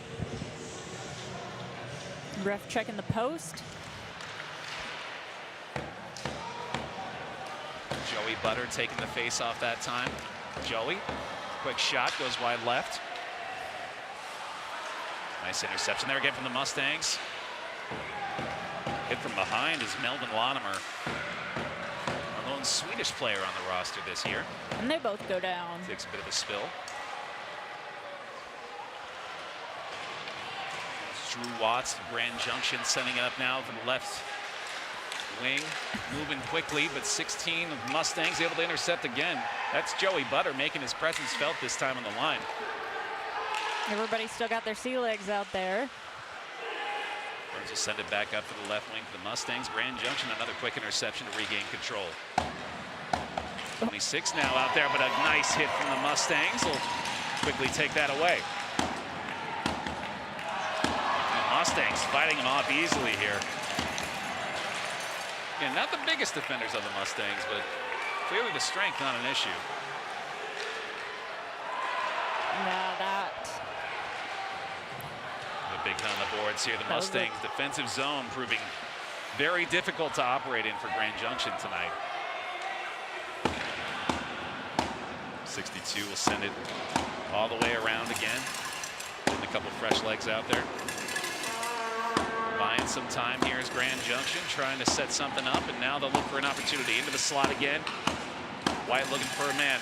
Ref checking the post. Butter taking the face off that time. Joey, quick shot, goes wide left. Nice interception there again from the Mustangs. Hit from behind is Melvin Latimer, our lone Swedish player on the roster this year. And they both go down. Takes a bit of a spill. Drew Watts, Grand Junction, sending it up now from the left wing, moving quickly, but 16 of Mustangs able to intercept again. That's Joey Butter making his presence felt this time on the line. Everybody still got their sea legs out there. Burns will send it back up to the left wing for the Mustangs. Grand Junction, another quick interception to regain control. 26 now out there, but a nice hit from the Mustangs will quickly take that away. Mustangs fighting him off easily here. Yeah, not the biggest defenders of the Mustangs, but clearly the strength not an issue. Now that. A big hit on the boards here. The Mustangs defensive zone proving very difficult to operate in for Grand Junction tonight. 62 will send it all the way around again. And a couple fresh legs out there. Buying some time here is Grand Junction, trying to set something up, and now they'll look for an opportunity into the slot again. White looking for a man,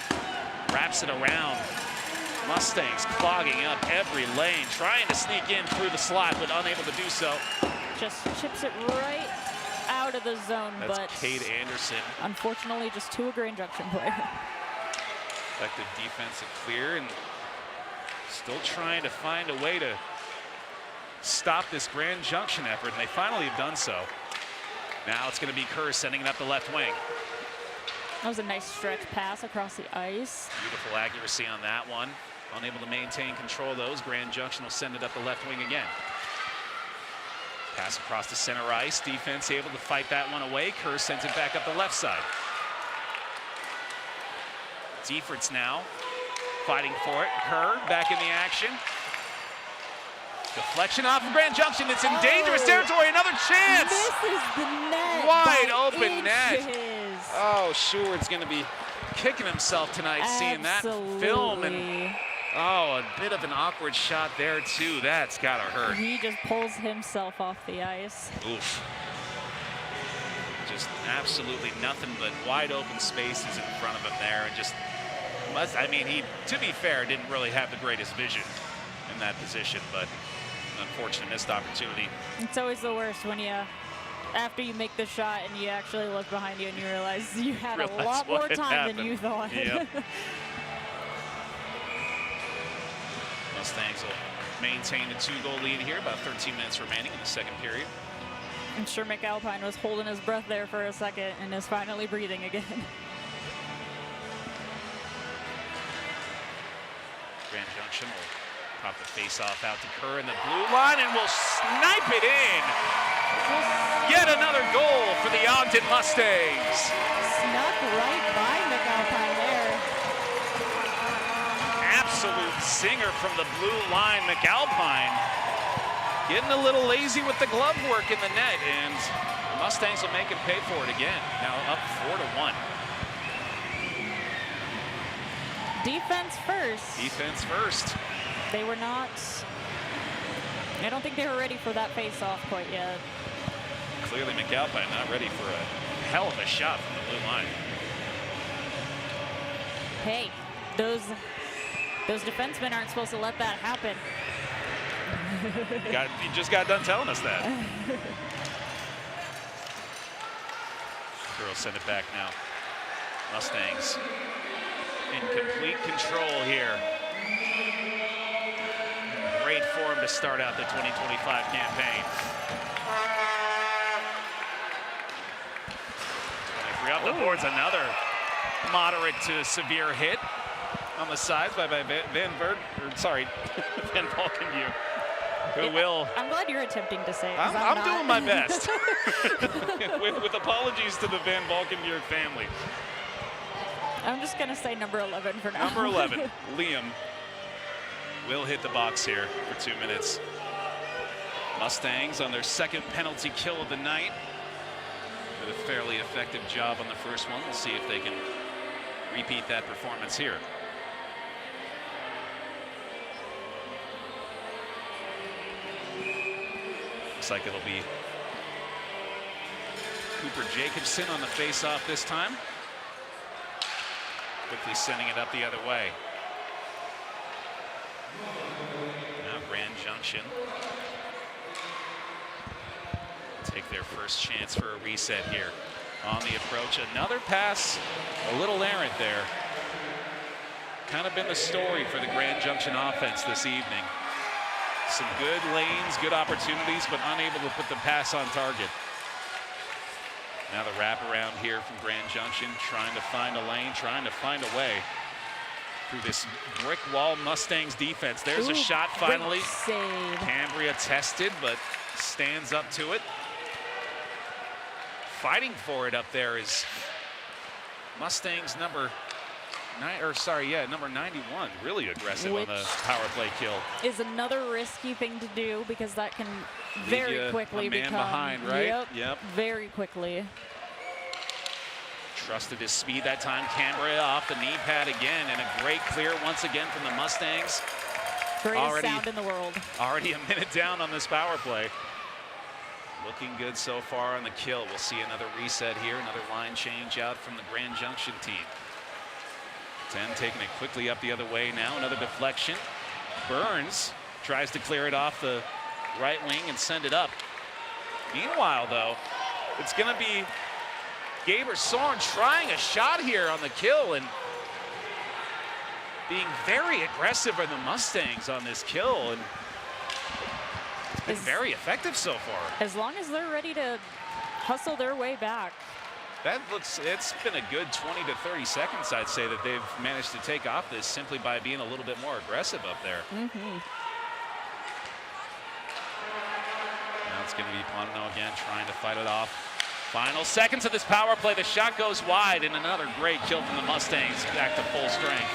wraps it around. Mustangs clogging up every lane, trying to sneak in through the slot, but unable to do so. Just chips it right out of the zone, That's but Cade Anderson. unfortunately just to a Grand Junction player. Effective defensive clear, and still trying to find a way to stop this Grand Junction effort, and they finally have done so. Now it's going to be Kerr sending it up the left wing. That was a nice stretch pass across the ice. Beautiful accuracy on that one. Unable to maintain control of those. Grand Junction will send it up the left wing again. Pass across the center ice. Defense able to fight that one away. Kerr sends it back up the left side. Dieferts now fighting for it. Kerr back in the action. Deflection off of Grand Junction. It's in dangerous territory. Another chance. Misses the net. Wide by open net. inches. Oh, Seward's going to be kicking himself tonight seeing that film. And oh, a bit of an awkward shot there, too. That's got to hurt. He just pulls himself off the ice. Oof. Just absolutely nothing but wide open spaces in front of him there. And just, I mean, he, to be fair, didn't really have the greatest vision in that position, but unfortunate missed opportunity. It's always the worst when you, after you make the shot and you actually look behind you and you realize you had a lot more time than you thought. Yep. Mustangs will maintain a 2-goal lead here, about 13 minutes remaining in the second period. I'm sure McAlpine was holding his breath there for a second and is finally breathing again. Grand Junction will pop the face-off out to Kerr in the blue line and will snipe it in. Yet another goal for the Ogden Mustangs. Snuck right by McAlpine there. Absolute zinger from the blue line. McAlpine getting a little lazy with the glove work in the net, and the Mustangs will make him pay for it again. Now up 4-1. Defense first. Defense first. They were not, I don't think they were ready for that face-off quite yet. Clearly McAlpine not ready for a hell of a shot from the blue line. Hey, those defensemen aren't supposed to let that happen. You just got done telling us that. Girls send it back now. Mustangs in complete control here. Great form to start out the 2025 campaign. 23 off the boards, another moderate to severe hit on the sides by Van Valkenburg, who will. I'm glad you're attempting to say it. I'm doing my best. with apologies to the Van Valkenburg family. I'm just going to say number 11 for now. Number 11, Liam, will hit the box here for 2 minutes. Mustangs on their second penalty kill of the night. Did a fairly effective job on the first one. We'll see if they can repeat that performance here. Looks like it'll be Cooper Jacobson on the face-off this time. Quickly sending it up the other way. Now Grand Junction take their first chance for a reset here. On the approach, another pass, a little errant there. Kind of been the story for the Grand Junction offense this evening. Some good lanes, good opportunities, but unable to put the pass on target. Now the wraparound here from Grand Junction, trying to find a lane, trying to find a way through this brick wall Mustangs defense. There's a shot finally. Save. Cambria tested, but stands up to it. Fighting for it up there is Mustangs number 91. Really aggressive on the power play kill. Is another risky thing to do because that can very quickly a man become behind, right? Yep. Very quickly. Trusted his speed that time. Cambria off the knee pad again, and a great clear once again from the Mustangs. Greatest sound in the world. Already a minute down on this power play. Looking good so far on the kill. We'll see another reset here, another line change out from the Grand Junction team. 10 taking it quickly up the other way now. Another deflection. Burns tries to clear it off the right wing and send it up. Meanwhile, though, it's going to be Gaber Sorn trying a shot here on the kill and being very aggressive on the Mustangs on this kill. And it's been very effective so far. As long as they're ready to hustle their way back. It's been a good 20 to 30 seconds, I'd say, that they've managed to take off this simply by being a little bit more aggressive up there. Now it's going to be Ponno again trying to fight it off. Final seconds of this power play. The shot goes wide, and another great kill from the Mustangs back to full strength.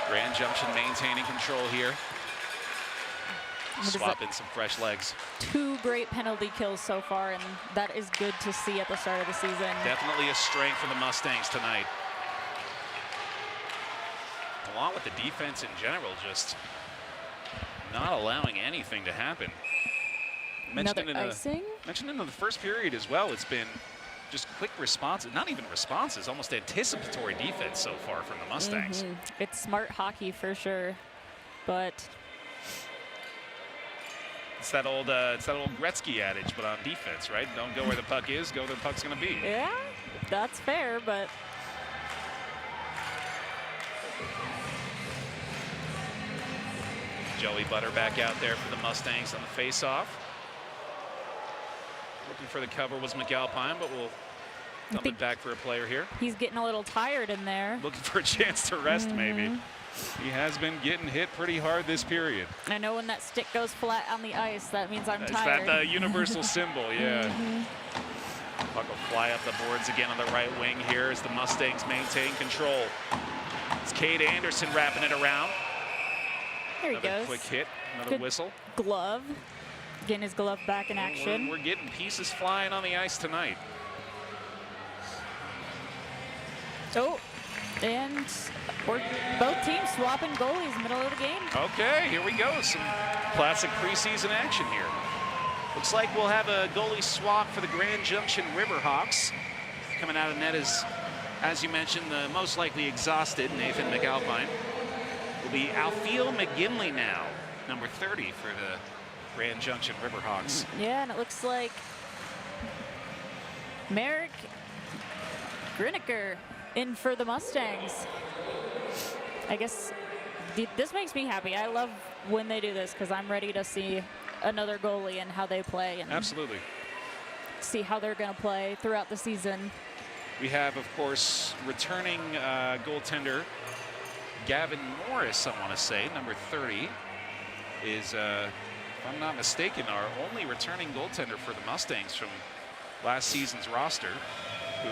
Grand Junction maintaining control here. Swap in some fresh legs. 2 great penalty kills so far, and that is good to see at the start of the season. Definitely a strength for the Mustangs tonight. Along with the defense in general, just not allowing anything to happen. Another icing? Mentioned in the first period as well, it's been just quick responses, not even responses, almost anticipatory defense so far from the Mustangs. It's smart hockey for sure, but it's that old Gretzky adage, but on defense, right? Don't go where the puck is, go where the puck's going to be. yeah, that's fair, but Joey Butter back out there for the Mustangs on the face-off. Looking for the cover was McAlpine, but we'll dump it back for a player here. He's getting a little tired in there. Looking for a chance to rest, maybe. He has been getting hit pretty hard this period. I know when that stick goes flat on the ice, that means I'm Is tired. that the universal symbol? Yeah. Puck will fly up the boards again on the right wing here as the Mustangs maintain control. It's Cade Anderson wrapping it around. Here he Another goes. quick hit, another Good whistle. Glove. Getting his glove back in action. We're getting pieces flying on the ice tonight. Oh, and both teams swapping goalies middle of the game. Okay, here we go. Some classic preseason action here. Looks like we'll have a goalie swap for the Grand Junction Riverhawks. Coming out of net is, as you mentioned, the most likely exhausted Nathan McAlpine. Will be Alfeel McGinley now, number 30 for the Grand Junction Riverhawks. Yeah, and it looks like Merrick Griniker in for the Mustangs. I guess this makes me happy. I love when they do this because I'm ready to see another goalie and how they play. And absolutely. See how they're going to play throughout the season. We have, of course, returning goaltender Gavin Morris, I want to say, number 30, is, if I'm not mistaken, our only returning goaltender for the Mustangs from last season's roster, who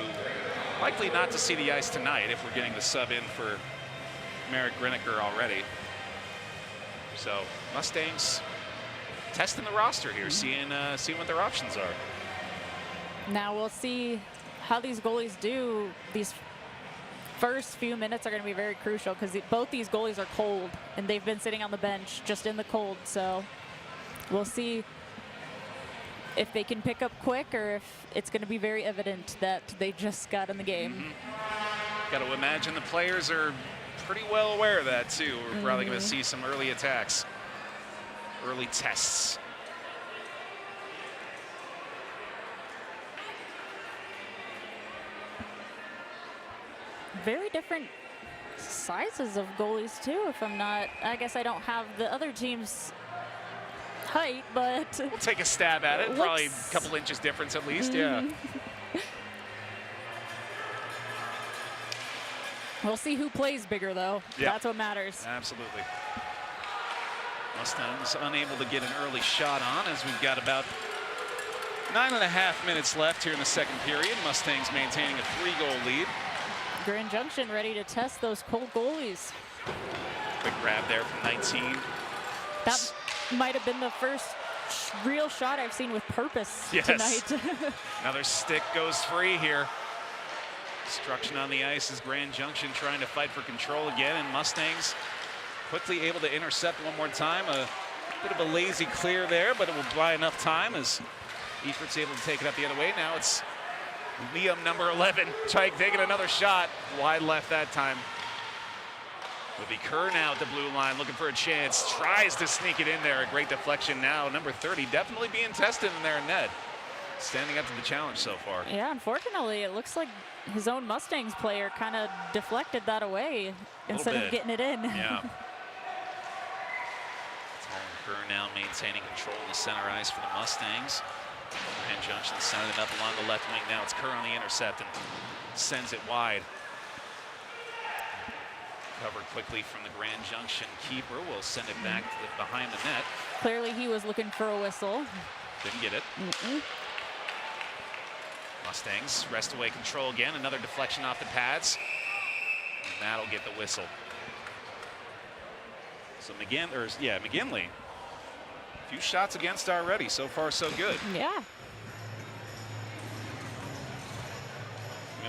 likely not to see the ice tonight if we're getting the sub in for Merrick Griniker already. So Mustangs testing the roster here, seeing what their options are. Now we'll see how these goalies do these first few minutes are going to be very crucial because both these goalies are cold, and they've been sitting on the bench just in the cold. So we'll see if they can pick up quick or if it's going to be very evident that they just got in the game. Got to imagine the players are pretty well aware of that too. We're probably going to see some early attacks, early tests. Very different sizes of goalies too, if I'm not, I guess I don't have the other team's height, but We'll take a stab at it. Probably a couple inches difference at least, yeah. We'll see who plays bigger though. Yeah. That's what matters. Absolutely. Mustangs unable to get an early shot on as we've got about 9.5 minutes left here in the second period. Mustangs maintaining a 3-goal lead. Grand Junction ready to test those cold goalies. Quick grab there from 19. That might have been the first real shot I've seen with purpose tonight. Another stick goes free here. Destruction on the ice as Grand Junction trying to fight for control again, and Mustangs quickly able to intercept one more time. A bit of a lazy clear there, but it will buy enough time as Efert's able to take it up the other way. Now it's Liam, number 11, taking another shot. Wide left that time. Will be Kerr now at the blue line, looking for a chance. Tries to sneak it in there. A great deflection now. Number 30 definitely being tested in their net. Standing up to the challenge so far. Yeah, unfortunately, it looks like his own Mustangs player kind of deflected that away instead of getting it in. Yeah. Kerr now maintaining control in the center ice for the Mustangs. Grand Junction sending it up along the left wing. Now it's Kerr on the intercept and sends it wide. Covered quickly from the Grand Junction keeper. Will send it back to behind the net. Clearly he was looking for a whistle. Didn't get it. Mustangs wrest away control again. Another deflection off the pads. And that'll get the whistle. So McGinley. A few shots against already. So far, so good. Yeah.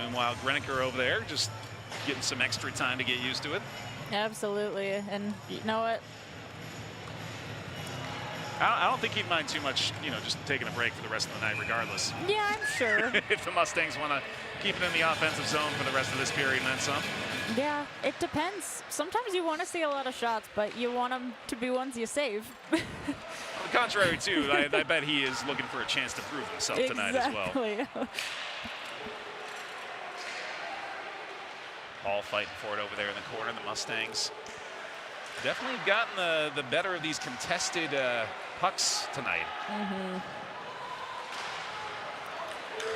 Meanwhile, Greeniker over there just getting some extra time to get used to it. Absolutely. And you know what? I don't think he'd mind too much, just taking a break for the rest of the night regardless. Yeah, I'm sure. If the Mustangs want to keep it in the offensive zone for the rest of this period and then some. Yeah, it depends. Sometimes you want to see a lot of shots, but you want them to be ones you save. On the contrary, too, I bet he is looking for a chance to prove himself tonight as well. Exactly. Hall fighting for it over there in the corner. The Mustangs definitely gotten the better of these contested pucks tonight.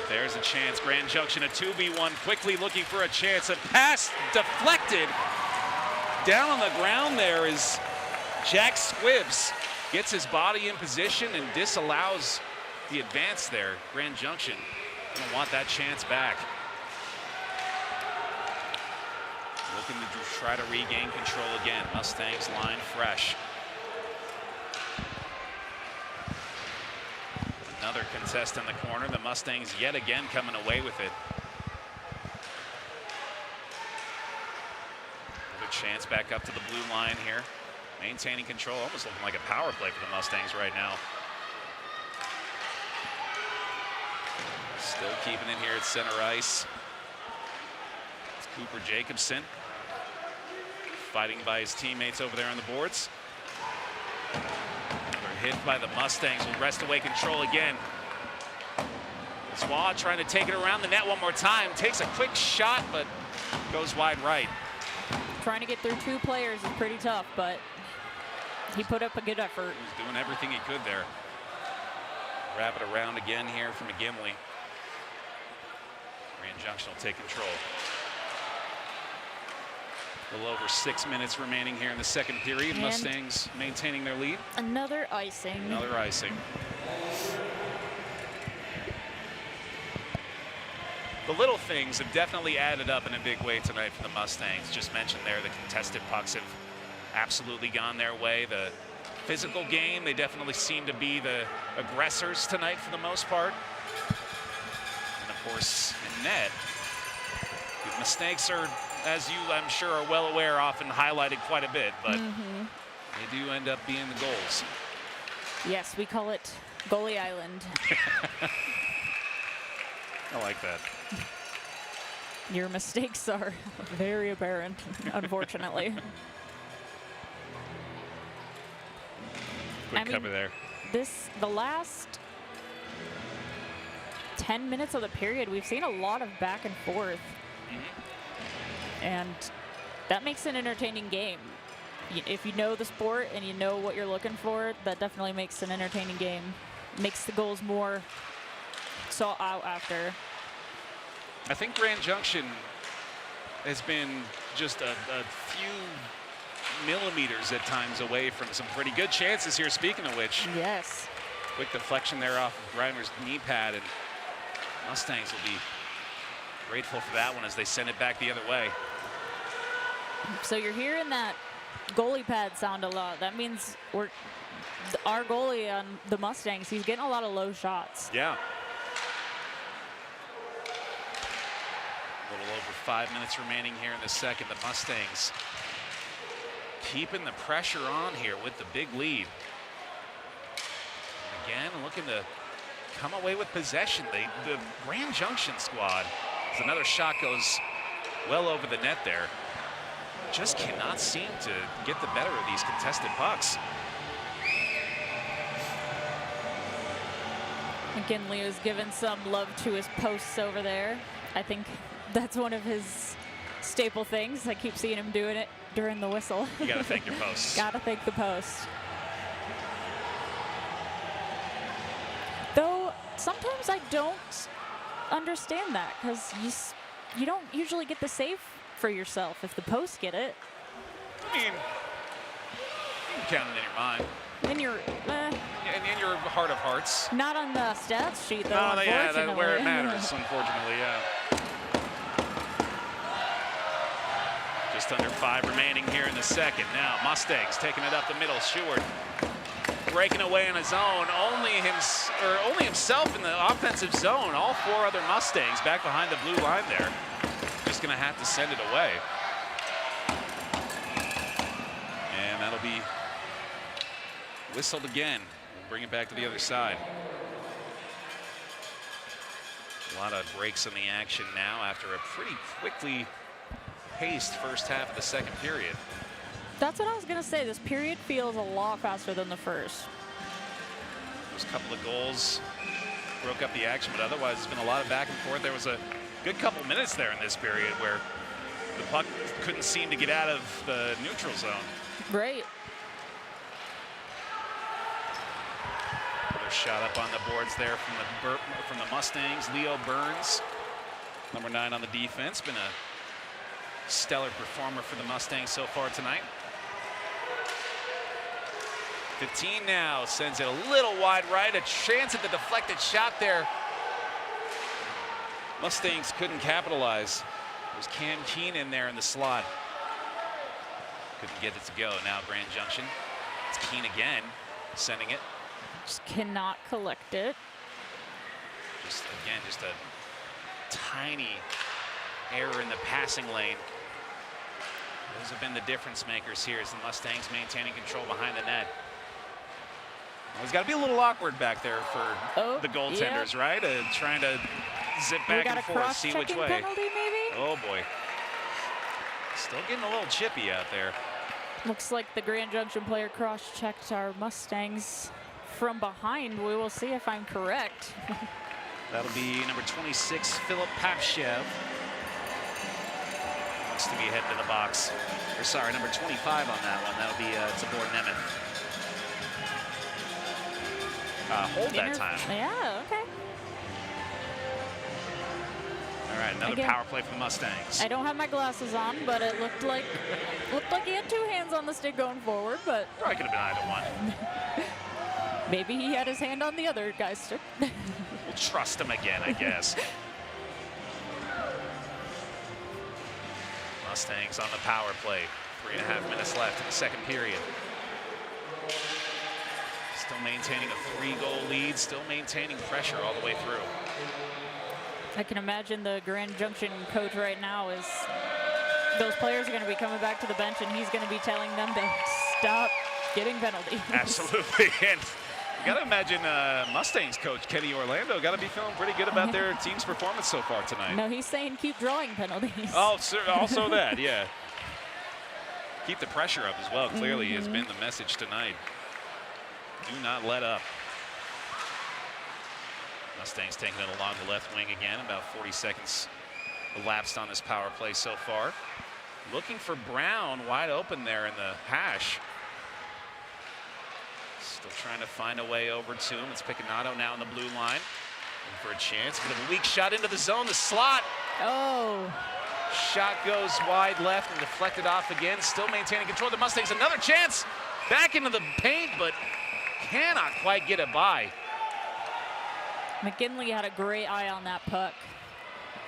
There's a chance. Grand Junction, a 2v1, quickly looking for a chance. A pass deflected. Down on the ground there is Jack Squibbs. Gets his body in position and disallows the advance there. Grand Junction gonna want that chance back. Looking to try to regain control again. Mustangs line fresh. Another contest in the corner. The Mustangs yet again coming away with it. Another chance back up to the blue line here. Maintaining control, almost looking like a power play for the Mustangs right now. Still keeping it here at center ice. It's Cooper Jacobson. Fighting by his teammates over there on the boards. Another hit by the Mustangs will wrest away control again. Swa trying to take it around the net one more time. Takes a quick shot, but goes wide right. Trying to get through two players is pretty tough, but he put up a good effort. He was doing everything he could there. Wrap it around again here for McGinley. Grand Junction will take control. A little over 6 minutes remaining here in the second period. And Mustangs maintaining their lead. Another icing. Another icing. The little things have definitely added up in a big way tonight for the Mustangs. Just mentioned there, the contested pucks have absolutely gone their way. The physical game, they definitely seem to be the aggressors tonight for the most part. And of course, in net, the mistakes are as you, I'm sure, are well aware, often highlighted quite a bit, but they do end up being the goals. Yes, we call it Goalie Island. I like that. Your mistakes are very apparent, unfortunately. Good cover there. The last 10 minutes of the period, we've seen a lot of back and forth. And that makes an entertaining game. If you know the sport and you know what you're looking for, that definitely makes an entertaining game. Makes the goals more sought out after. I think Grand Junction has been just a few millimeters at times away from some pretty good chances here, speaking of which. Yes. Quick deflection there off of Reimer's knee pad, and Mustangs will be grateful for that one as they send it back the other way. So you're hearing that goalie pad sound a lot. That means our goalie on the Mustangs, he's getting a lot of low shots. Yeah. A little over 5 minutes remaining here in the second. The Mustangs keeping the pressure on here with the big lead. And again, looking to come away with possession. The Grand Junction squad, as another shot goes well over the net there, just cannot seem to get the better of these contested pucks. McKinley has given some love to his posts over there. I think that's one of his staple things. I keep seeing him doing it during the whistle. You gotta thank your posts. Gotta thank the post. Though sometimes I don't understand that, because you don't usually get the save for yourself if the posts get it. I mean, you can count it in your mind. In your In your heart of hearts. not on the stats sheet though. Oh, yeah, unfortunately. that's where it matters, unfortunately, yeah. Just under 5 remaining here in the second. Now Mustangs taking it up the middle. Schuart breaking away in a zone. Only himself in the offensive zone. All 4 other Mustangs back behind the blue line there. Just gonna have to send it away. And that'll be whistled again. We'll bring it back to the other side. A lot of breaks in the action now after a pretty quickly paced first half of the second period. That's what I was gonna say. This period feels a lot faster than the first. Those couple of goals broke up the action, but otherwise it's been a lot of back and forth. There was a good couple minutes there in this period where the puck couldn't seem to get out of the neutral zone. Right. Another shot up on the boards there from the Mustangs. Leo Burns, number 9 on the defense, been a stellar performer for the Mustangs so far tonight. 15 now, sends it a little wide right. A chance at the deflected shot there. Mustangs couldn't capitalize. There's Cam Keen in there in the slot. Couldn't get it to go. Now Grand Junction. It's Keen again, sending it. Just cannot collect it. Just a tiny error in the passing lane. Those have been the difference makers here as the Mustangs maintaining control behind the net. Well, it's got to be a little awkward back there for the goaltenders, right? Trying to zip back and forth, see which way. Penalty, maybe? Oh boy. Still getting a little chippy out there. Looks like the Grand Junction player cross-checked our Mustangs from behind. We will see if I'm correct. That'll be number 26, Philip Papshev. Looks to be heading to the box. Or sorry, number 25 on that one. That'll be Tabor Nemeth. Hold that time. Yeah, okay. All right, another power play for the Mustangs. I don't have my glasses on, but it looked like he had 2 hands on the stick going forward, but Probably could have been either one. maybe he had his hand on the other guy's stick. We'll trust him again, I guess. Mustangs on the power play. 3.5 minutes left in the second period. Still maintaining a 3-goal lead, still maintaining pressure all the way through. I can imagine the Grand Junction coach right now is those players are going to be coming back to the bench, and he's going to be telling them to stop getting penalties. Absolutely. And you got to imagine Mustangs coach Kenny Orlando got to be feeling pretty good about their team's performance so far tonight. No, he's saying keep drawing penalties. Oh, also that, yeah. Keep the pressure up as well, clearly has been the message tonight. Do not let up. Mustangs taking it along the left wing again. About 40 seconds elapsed on this power play so far. Looking for Brown wide open there in the hash. Still trying to find a way over to him. It's Picanato now in the blue line. Looking for a chance. Bit of a weak shot into the zone. The slot. Oh. Shot goes wide left and deflected off again. Still maintaining control. The Mustangs another chance. Back into the paint, but cannot quite get it by. McKinley had a great eye on that puck.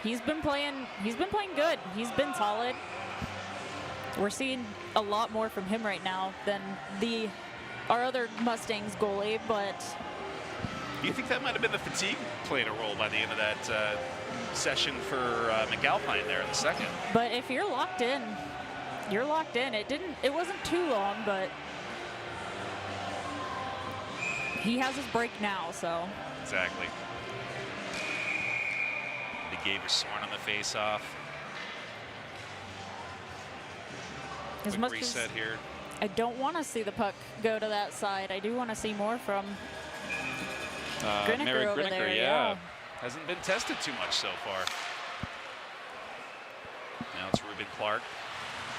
He's been playing good. He's been solid. We're seeing a lot more from him right now than our other Mustangs goalie, but Do you think that might have been the fatigue playing a role by the end of that session for McAlpine there in the second? But if you're locked in, you're locked in. It wasn't too long, but he has his break now, so. Exactly. The Gaber Sworn on the face-off. As Quick much reset as here. I don't want to see the puck go to that side, I do want to see more from Griniker Merrick over Griniker, there. yeah. Hasn't been tested too much so far. Now it's Ruben Clark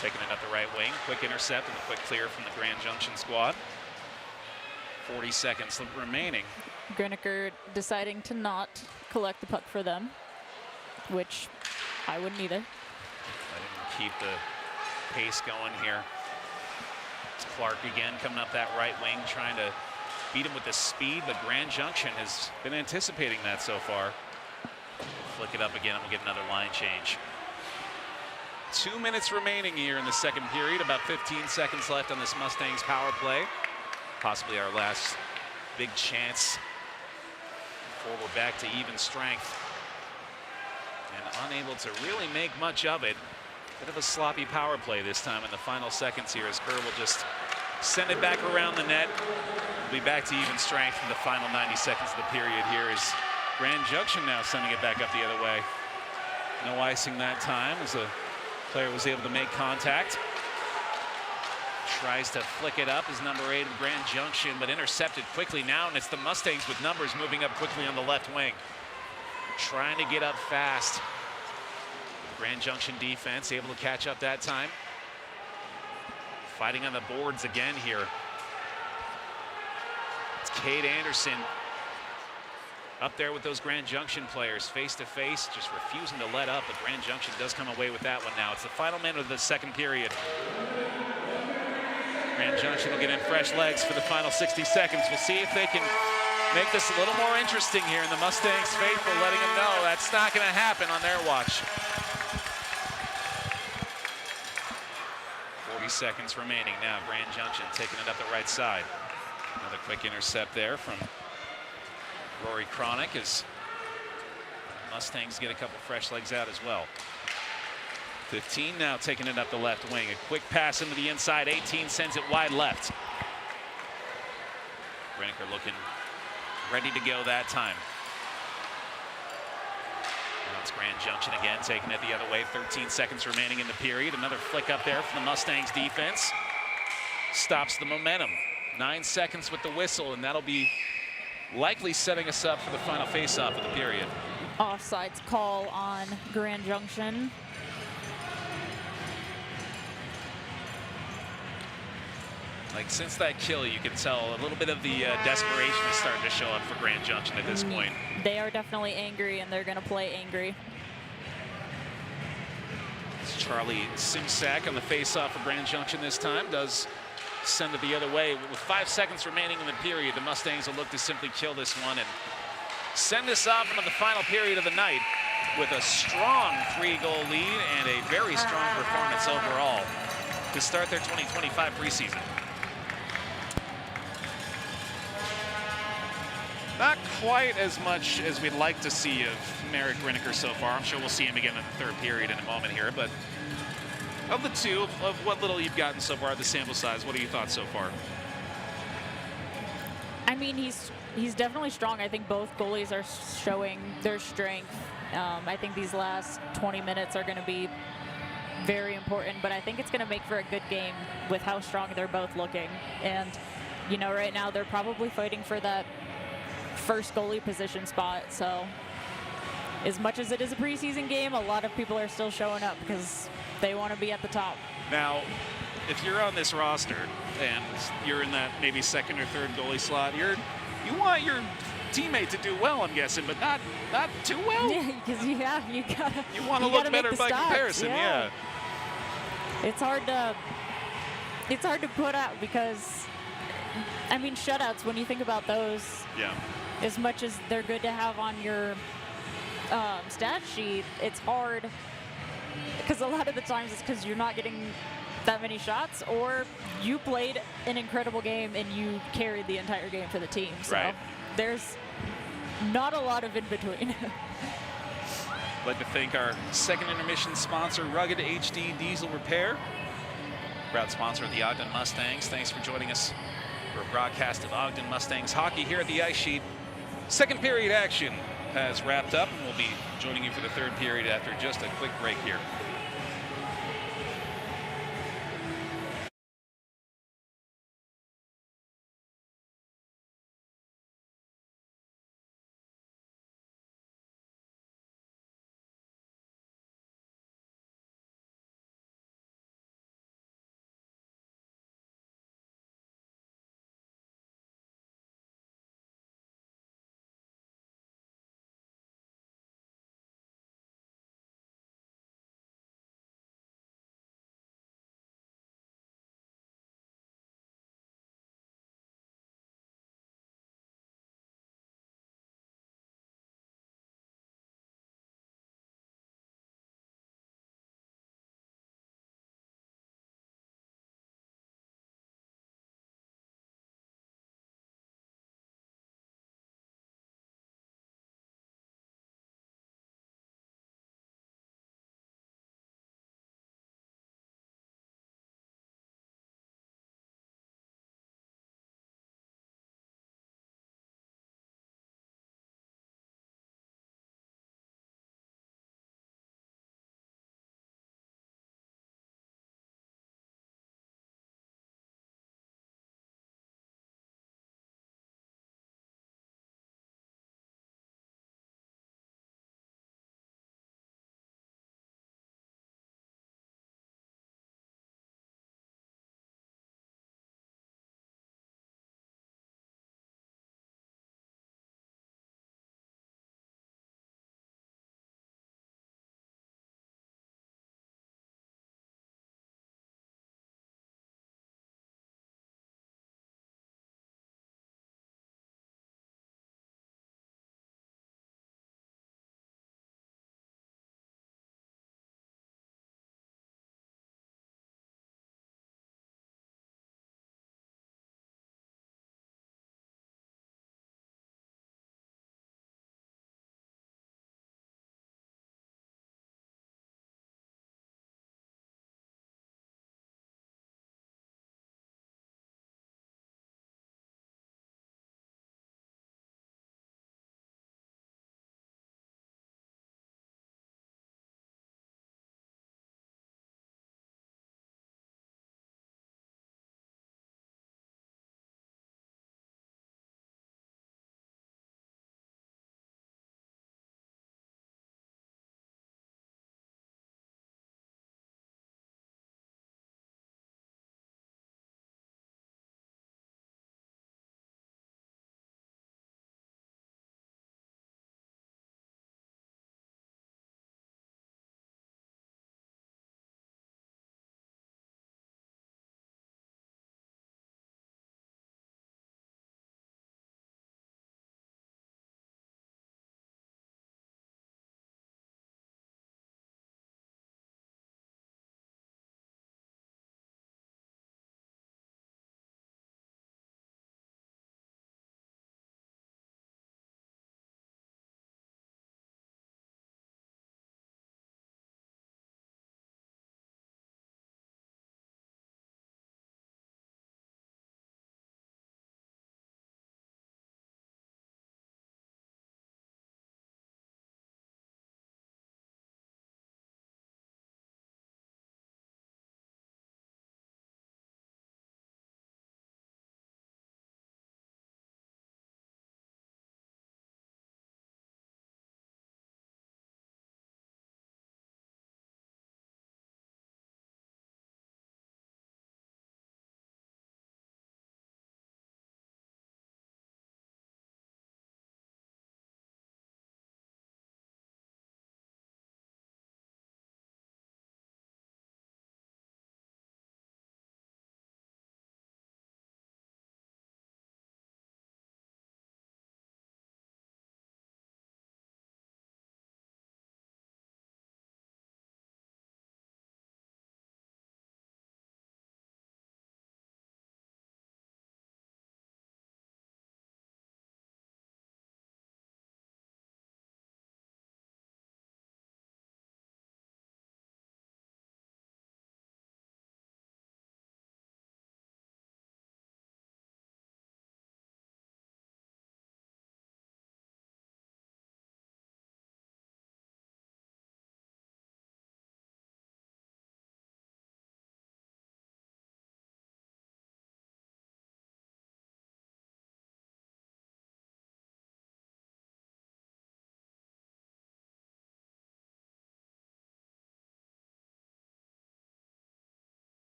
taking it up the right wing. Quick intercept and a quick clear from the Grand Junction squad. 40 seconds remaining. Griniker deciding to not collect the puck for them, which I wouldn't either. Let him keep the pace going here. It's Clark again coming up that right wing, trying to beat him with the speed, but Grand Junction has been anticipating that so far. Flick it up again and we'll get another line change. 2 minutes remaining here in the second period. About 15 seconds left on this Mustangs power play. Possibly our last big chance before we're back to even strength. And unable to really make much of it. Bit of a sloppy power play this time in the final seconds here as Kerr will just send it back around the net. We'll be back to even strength in the final 90 seconds of the period here as Grand Junction now sending it back up the other way. No icing that time as the player was able to make contact. Tries to flick it up as number 8 of Grand Junction, but intercepted quickly now, and it's the Mustangs with numbers moving up quickly on the left wing. Trying to get up fast. Grand Junction defense able to catch up that time. Fighting on the boards again here. It's Cade Anderson up there with those Grand Junction players face to face, just refusing to let up, but Grand Junction does come away with that one now. It's the final minute of the second period. Grand Junction will get in fresh legs for the final 60 seconds. We'll see if they can make this a little more interesting here, and the Mustangs faithful letting them know that's not going to happen on their watch. 40 seconds remaining now. Grand Junction taking it up the right side. Another quick intercept there from Rory Cronick as Mustangs get a couple fresh legs out as well. 15 now taking it up the left wing. A quick pass into the inside. 18 sends it wide left. Griniker looking ready to go that time. Now it's Grand Junction again, taking it the other way. 13 seconds remaining in the period. Another flick up there from the Mustangs defense. Stops the momentum. 9 seconds with the whistle, and that'll be likely setting us up for the final face-off of the period. Offsides call on Grand Junction. Like, since that kill, you can tell a little bit of the desperation is starting to show up for Grand Junction at this point. They are definitely angry, and they're going to play angry. It's Charlie Simsack on the face-off for Grand Junction this time. Does send it the other way. With 5 seconds remaining in the period, the Mustangs will look to simply kill this one and send us off into the final period of the night with a strong 3-goal lead and a very strong performance overall to start their 2025 preseason. Not quite as much as we'd like to see of Merrick Griniker so far. I'm sure we'll see him again in the third period in a moment here, but Of the two, of what little you've gotten so far, the sample size, what are your thoughts so far? I mean, he's definitely strong. I think both goalies are showing their strength. I think these last 20 minutes are going to be very important, but I think it's going to make for a good game with how strong they're both looking. And, you know, right now they're probably fighting for that first goalie position spot. So as much as it is a preseason game, a lot of people are still showing up because they want to be at the top. Now, if you're on this roster and you're in that maybe second or third goalie slot, you want your teammate to do well, I'm guessing, but not too well. Yeah, because you gotta. You want to look better by comparison, yeah. It's hard to put out because, I mean, shutouts. When you think about those, yeah. As much as they're good to have on your stat sheet, it's hard because a lot of the times it's because you're not getting that many shots, or you played an incredible game and you carried the entire game for the team. So right. There's not a lot of in between. I'd like to thank our second intermission sponsor, Rugged HD Diesel Repair. Proud sponsor of the Ogden Mustangs. Thanks for joining us for a broadcast of Ogden Mustangs hockey here at the Ice Sheet. Second period action has wrapped up, and we'll be joining you for the third period after just a quick break here.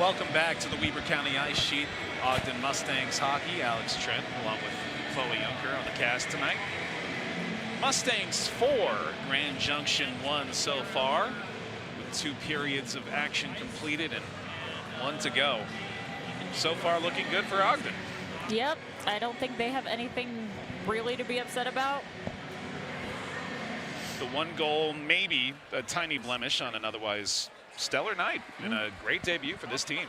Welcome back to the Weber County Ice Sheet. Ogden Mustangs hockey. Alex Trent along with Chloe Junker on the cast tonight. Mustangs 4, Grand Junction 1 so far, with 2 periods of action completed and 1 to go. So far looking good for Ogden. Yep, I don't think they have anything really to be upset about. The 1 goal, maybe a tiny blemish on an otherwise stellar night and a great debut for this team.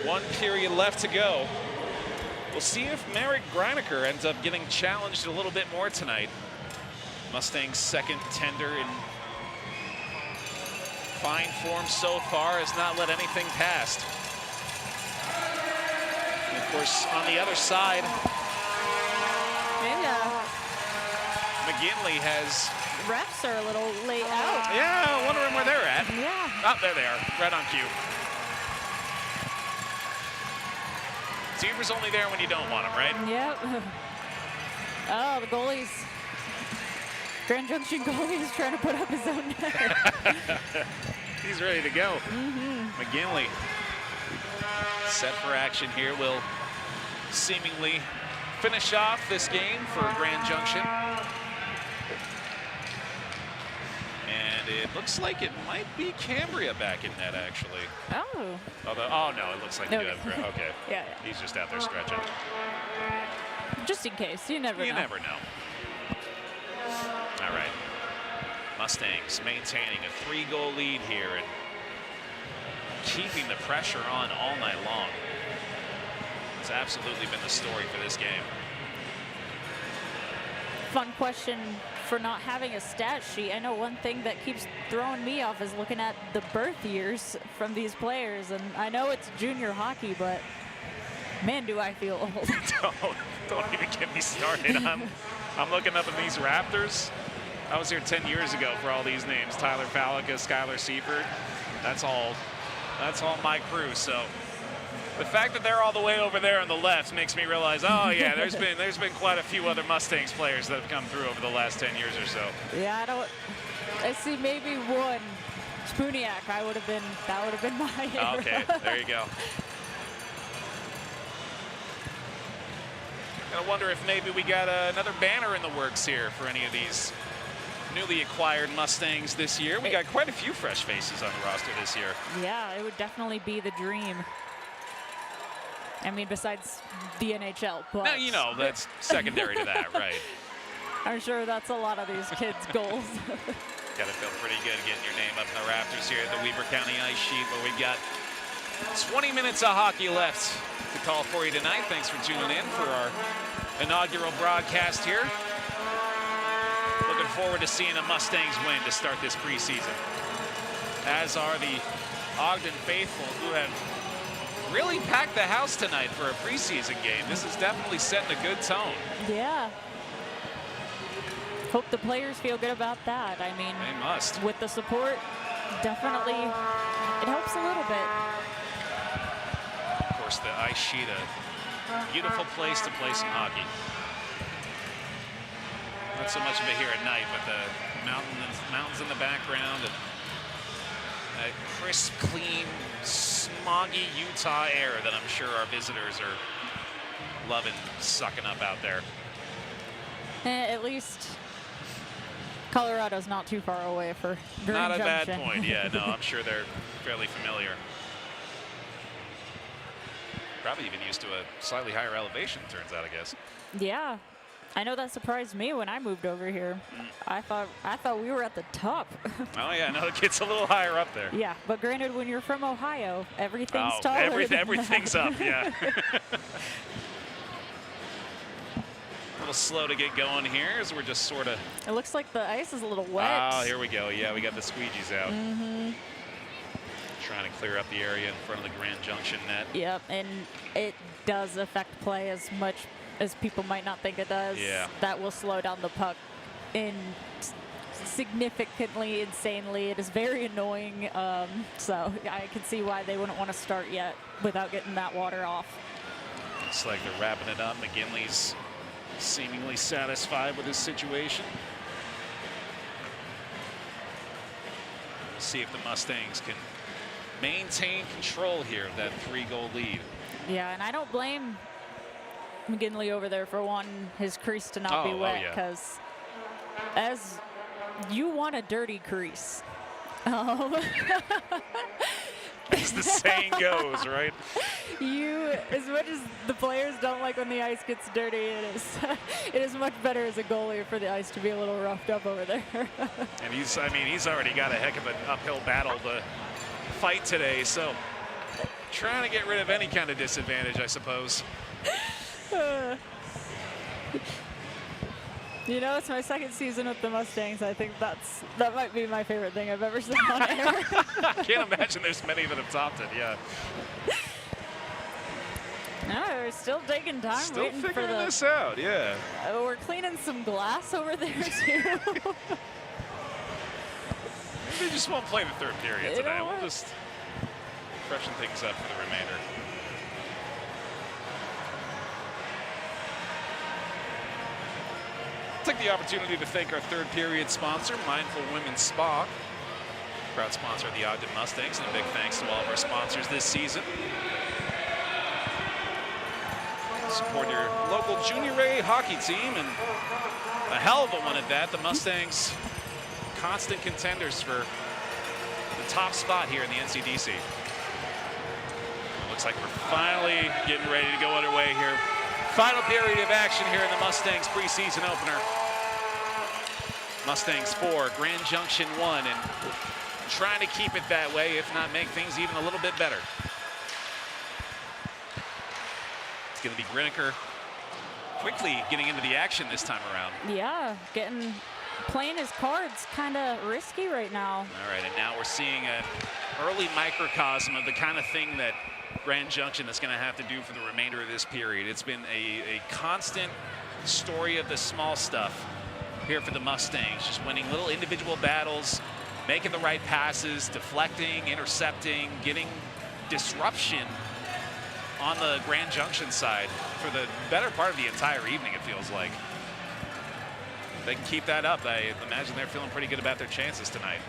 1 period left to go. We'll see if Merrick Greiniker ends up getting challenged a little bit more tonight. Mustang's second tender in fine form so far, has not let anything past. And of course, on the other side, McGinley has... Refs are a little late out. Yeah, wondering where they're at. Yeah. Oh, there they are, right on cue. Zebra's only there when you don't want him, right? Yep. Oh, the goalies. Grand Junction goalie is trying to put up his own net. He's ready to go. McGinley set for action here. Will seemingly finish off this game for Grand Junction. And it looks like it might be Cambria back in net, actually. Oh. Although, oh no, it looks like No. you have. Okay. Yeah. He's just out there stretching. Just in case, you never know. You never know. All right. Mustangs maintaining a 3-goal lead here and keeping the pressure on all night long. It's absolutely been the story for this game. Fun question for not having a stat sheet. I know one thing that keeps throwing me off is looking at the birth years from these players, and I know it's junior hockey, but man, do I feel old. Don't even get me started. I'm looking up at these Raptors. I was here 10 years ago for all these names: Tyler Fallica, Skylar Seifert. That's all my crew. So the fact that they're all the way over there on the left makes me realize, oh yeah, there's been quite a few other Mustangs players that have come through over the last 10 years or so. Yeah, I see maybe one. Spooniak, that would have been my era. Okay, there you go. I wonder if maybe we got another banner in the works here for any of these newly acquired Mustangs this year. We got quite a few fresh faces on the roster this year. Yeah, it would definitely be the dream. I mean, besides the NHL, but... Now, you know, that's secondary to that, right? I'm sure that's a lot of these kids' goals. Got to feel pretty good getting your name up in the Raptors here at the Weber County Ice Sheet, where we've got 20 minutes of hockey left to call for you tonight. Thanks for tuning in for our inaugural broadcast here. Looking forward to seeing the Mustangs win to start this preseason, as are the Ogden faithful, who have really packed the house tonight for a preseason game. This is definitely setting a good tone. Yeah. Hope the players feel good about that. I mean, They must. with the support, definitely it helps a little bit. Of course, the Ice Sheet, a beautiful place to play some hockey. Not so much of it here at night, but the mountains in the background, and that crisp, clean, smoggy Utah air that I'm sure our visitors are loving sucking up out there. At least Colorado's not too far away for Grand Not a bad Junction. point. Yeah, no, I'm sure they're fairly familiar. Probably even used to a slightly higher elevation, turns out, I guess. Yeah. I know that surprised me when I moved over here. I thought we were at the top. Oh yeah, no, it gets a little higher up there. Yeah, but granted, when you're from Ohio, everything's Oh, taller. everything's than up, yeah. A little slow to get going here as we're just sort of... It looks like the ice is a little wet. Oh, here we go. Yeah, we got the squeegees out. Trying to clear up the area in front of the Grand Junction net. Yep, and it does affect play as much as people might not think it does. Yeah. That will slow down the puck significantly, insanely. It is very annoying. So I can see why they wouldn't want to start yet without getting that water off. Looks like they're wrapping it up. McGinley's seemingly satisfied with his situation. see if the Mustangs can maintain control here of that 3-goal lead. Yeah, and I don't blame McGinley over there for wanting his crease to not be wet, yeah. because as you want a dirty crease. As the saying goes, right? As much as the players don't like when the ice gets dirty, it is much better as a goalie for the ice to be a little roughed up over there. And he's already got a heck of an uphill battle to fight today, so trying to get rid of any kind of disadvantage, I suppose. You know, it's my second season with the Mustangs. I think that might be my favorite thing I've ever seen on air. I can't imagine there's many that have topped it, yeah. No, we're still taking time. Still waiting figuring for the, this out, yeah. We're cleaning some glass over there, too. Maybe they just won't play the third period You tonight. know We'll what? just freshen things up for the remainder. Take the opportunity to thank our third period sponsor, Mindful Women's Spa. Proud sponsor of the Ogden Mustangs, and a big thanks to all of our sponsors this season. Support your local junior A hockey team, and a hell of a one at that. The Mustangs, constant contenders for the top spot here in the NCDC. Looks like we're finally getting ready to go underway here. Final period of action here in the Mustangs preseason opener. Mustangs 4, Grand Junction 1, and trying to keep it that way, if not make things even a little bit better. It's going to be Griniker quickly getting into the action this time around. Yeah, playing his cards kind of risky right now. All right, and now we're seeing an early microcosm of the kind of thing that Grand Junction is going to have to do for the remainder of this period. It's been a constant story of the small stuff here for the Mustangs, just winning little individual battles, making the right passes, deflecting, intercepting, getting disruption on the Grand Junction side for the better part of the entire evening, it feels like. If they can keep that up, I imagine they're feeling pretty good about their chances tonight.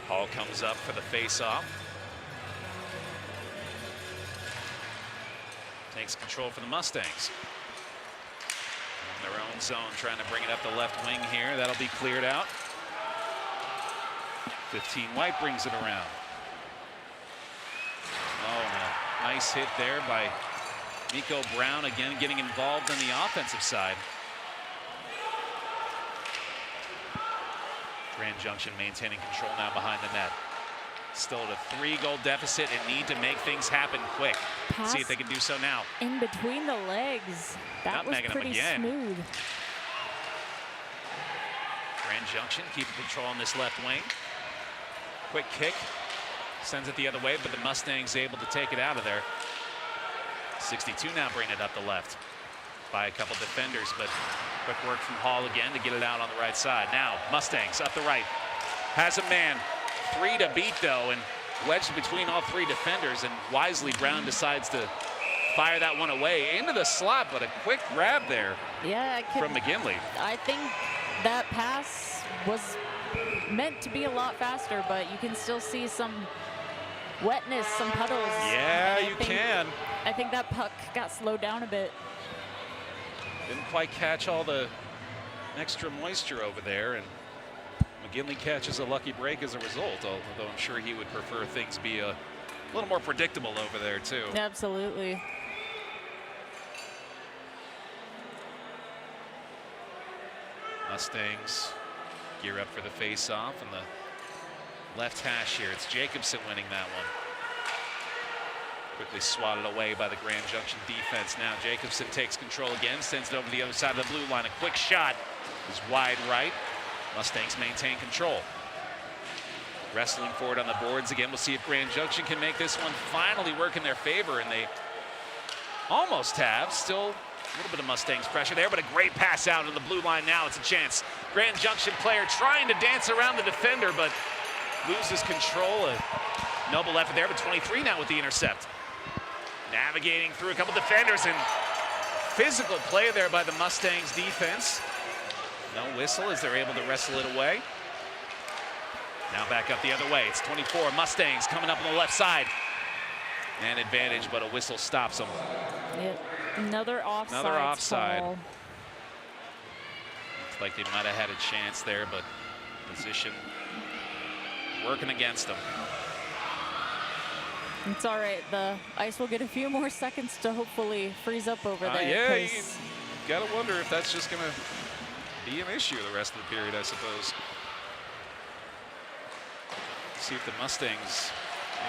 Hall comes up for the face-off. Takes control for the Mustangs. In their own zone, trying to bring it up the left wing here. That'll be cleared out. 15 White brings it around. Oh, a nice hit there by Miko Brown, again getting involved on the offensive side. Grand Junction maintaining control now behind the net. Still at a 3-goal deficit and need to make things happen quick. See if they can do so now. In between the legs. That was pretty smooth. Grand Junction keeping control on this left wing. Quick kick. Sends it the other way, but the Mustangs able to take it out of there. 62 now bringing it up the left by a couple defenders, but quick work from Hall again to get it out on the right side. Now Mustangs up the right. Has a man. 3 to beat though, and wedged between all 3 defenders, and wisely Brown decides to fire that one away into the slot, but a quick grab there from McGinley. I think that pass was meant to be a lot faster, but you can still see some wetness, some puddles. Yeah, you can. I think that puck got slowed down a bit. Didn't quite catch all the extra moisture over there, and McGinley catches a lucky break as a result, although I'm sure he would prefer things be a little more predictable over there too. Absolutely. Mustangs gear up for the face-off on the left hash here. It's Jacobson winning that one. Quickly swatted away by the Grand Junction defense. Now Jacobson takes control again, sends it over the other side of the blue line. A quick shot is wide right. Mustangs maintain control. Wrestling forward on the boards again. We'll see if Grand Junction can make this one finally work in their favor, and they almost have. Still a little bit of Mustangs pressure there, but a great pass out on the blue line now. It's a chance. Grand Junction player trying to dance around the defender, but loses control. A noble effort there, but 23 now with the intercept. Navigating through a couple defenders and physical play there by the Mustangs defense. No whistle as they're able to wrestle it away. Now back up the other way. It's 24 Mustangs coming up on the left side. And advantage, but a whistle stops them. Yep. Another offside. Another offside. Call. Looks like they might have had a chance there, but position working against them. It's all right. The ice will get a few more seconds to hopefully freeze up over there. Yeah, you gotta wonder if that's just gonna be an issue the rest of the period, I suppose. See if the Mustangs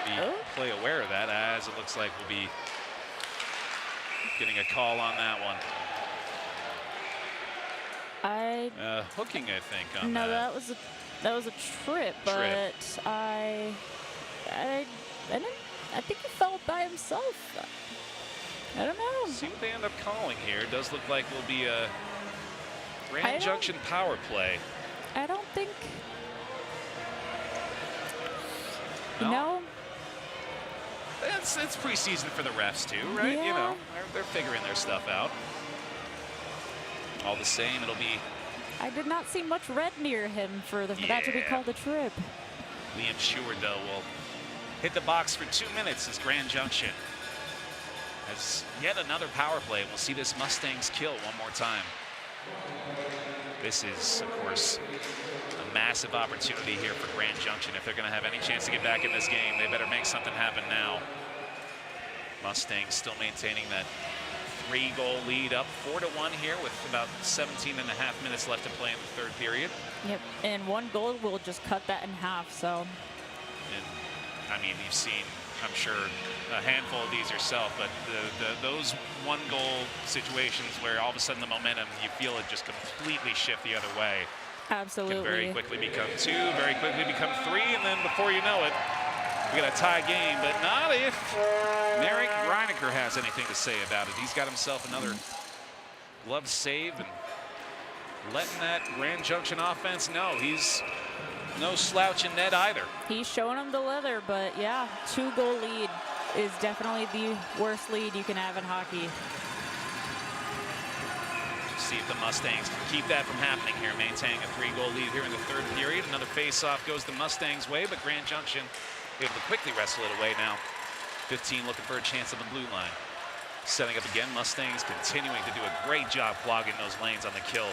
maybe play aware of that, as it looks like we'll be getting a call on that one. Hooking, I think, on no, that. that was a trip, but I think he fell by himself. I don't know. See what they end up calling here. It does look like will be a Grand Junction power play. I don't think. No. It's preseason for the refs too, right? Yeah. You know, they're figuring their stuff out. All the same, it'll be. I did not see much red near him for that to be called a trip. Liam Sheward, though, will hit the box for 2 minutes as Grand Junction has yet another power play. We'll see this Mustangs kill one more time. This is, of course, a massive opportunity here for Grand Junction. If they're going to have any chance to get back in this game, they better make something happen now. Mustangs still maintaining that 3-goal lead, up 4-1 here with about 17.5 minutes left to play in the third period. Yep, and 1 goal will just cut that in half, so. And, I mean, you've seen, I'm sure, a handful of these yourself, but those 1-goal situations where all of a sudden the momentum, you feel it just completely shift the other way. Absolutely. Can very quickly become 2, very quickly become 3, and then before you know it, we got a tie game, but not if Marek Reinecker has anything to say about it. He's got himself another glove save and letting that Grand Junction offense know he's no slouch in net either. He's showing them the leather, but yeah, 2-goal lead is definitely the worst lead you can have in hockey. See if the Mustangs can keep that from happening here, maintaining a 3-goal lead here in the third period. Another face-off goes the Mustangs' way, but Grand Junction able to quickly wrestle it away now. 15 looking for a chance on the blue line. Setting up again, Mustangs continuing to do a great job clogging those lanes on the kill.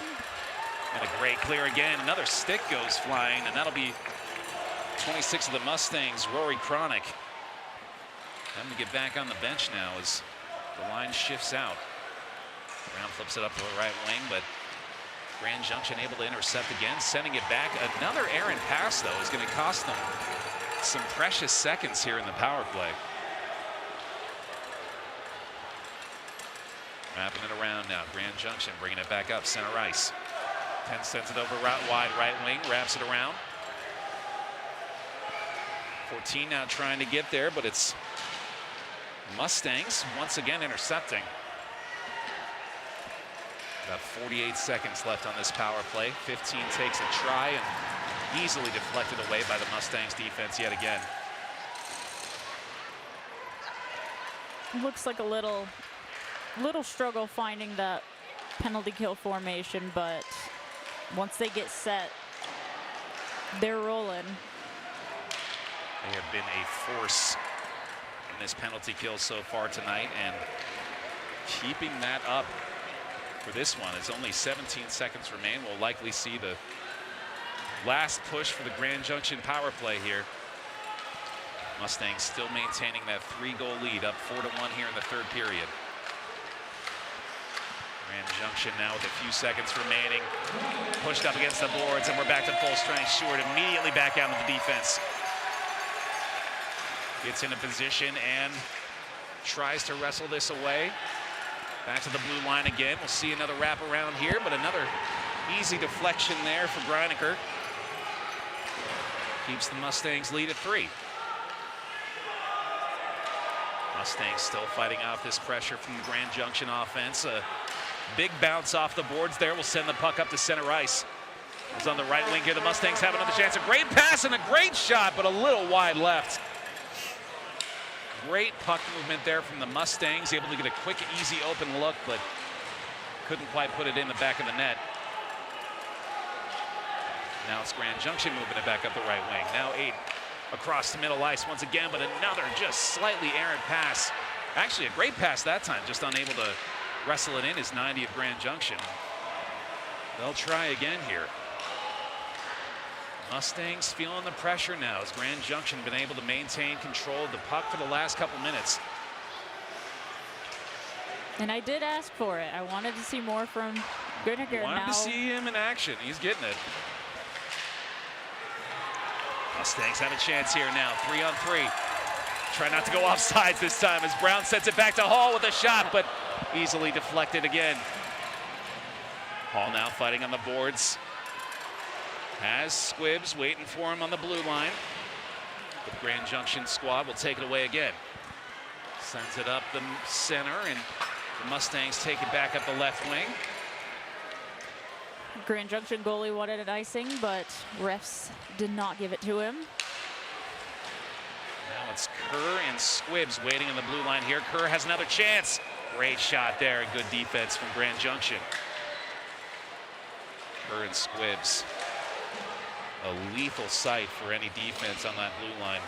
And a great clear again. Another stick goes flying, and that'll be 26 of the Mustangs, Rory Cronick. Time to get back on the bench now as the line shifts out. Brown flips it up to the right wing, but Grand Junction able to intercept again, sending it back. Another errant pass, though, is going to cost them some precious seconds here in the power play. Wrapping it around now. Grand Junction bringing it back up center ice. 10 sends it over wide right wing, wraps it around. 14 now trying to get there, but it's Mustangs once again intercepting. About 48 seconds left on this power play. 15 takes a try and easily deflected away by the Mustangs defense yet again. Looks like a little struggle finding that penalty kill formation, but once they get set, they're rolling. They have been a force in this penalty kill so far tonight, and keeping that up for this one. As only 17 seconds remain, we'll likely see the last push for the Grand Junction power play here. Mustangs still maintaining that 3-goal lead, up 4-1 here in the third period. Grand Junction now with a few seconds remaining, pushed up against the boards, and we're back to full strength. Sheward immediately back out of the defense. Gets into position and tries to wrestle this away. Back to the blue line again. We'll see another wrap around here, but another easy deflection there for Reinecker. Keeps the Mustangs lead at 3. Mustangs still fighting off this pressure from the Grand Junction offense. A big bounce off the boards there will send the puck up to center ice. It's on the right wing here. The Mustangs have another chance. A great pass and a great shot, but a little wide left. Great puck movement there from the Mustangs, able to get a quick, easy, open look, but couldn't quite put it in the back of the net. Now it's Grand Junction moving it back up the right wing. Now 8 across the middle ice once again, but another just slightly errant pass. Actually, a great pass that time, just unable to wrestle it in. His 90th Grand Junction. They'll try again here. Mustangs feeling the pressure now as Grand Junction been able to maintain control of the puck for the last couple minutes. And I did ask for it. I wanted to see more from Griniger. Wanted to see him in action. He's getting it. Mustangs have a chance here now, 3-on-3. Try not to go offsides this time as Brown sends it back to Hall with a shot, but easily deflected again. Hall now fighting on the boards. Has Squibbs waiting for him on the blue line. The Grand Junction squad will take it away again. Sends it up the center, and the Mustangs take it back up the left wing. Grand Junction goalie wanted an icing, but refs did not give it to him. Now it's Kerr and Squibbs waiting on the blue line here. Kerr has another chance. Great shot there and good defense from Grand Junction. Kerr and Squibbs. A lethal sight for any defense on that blue line.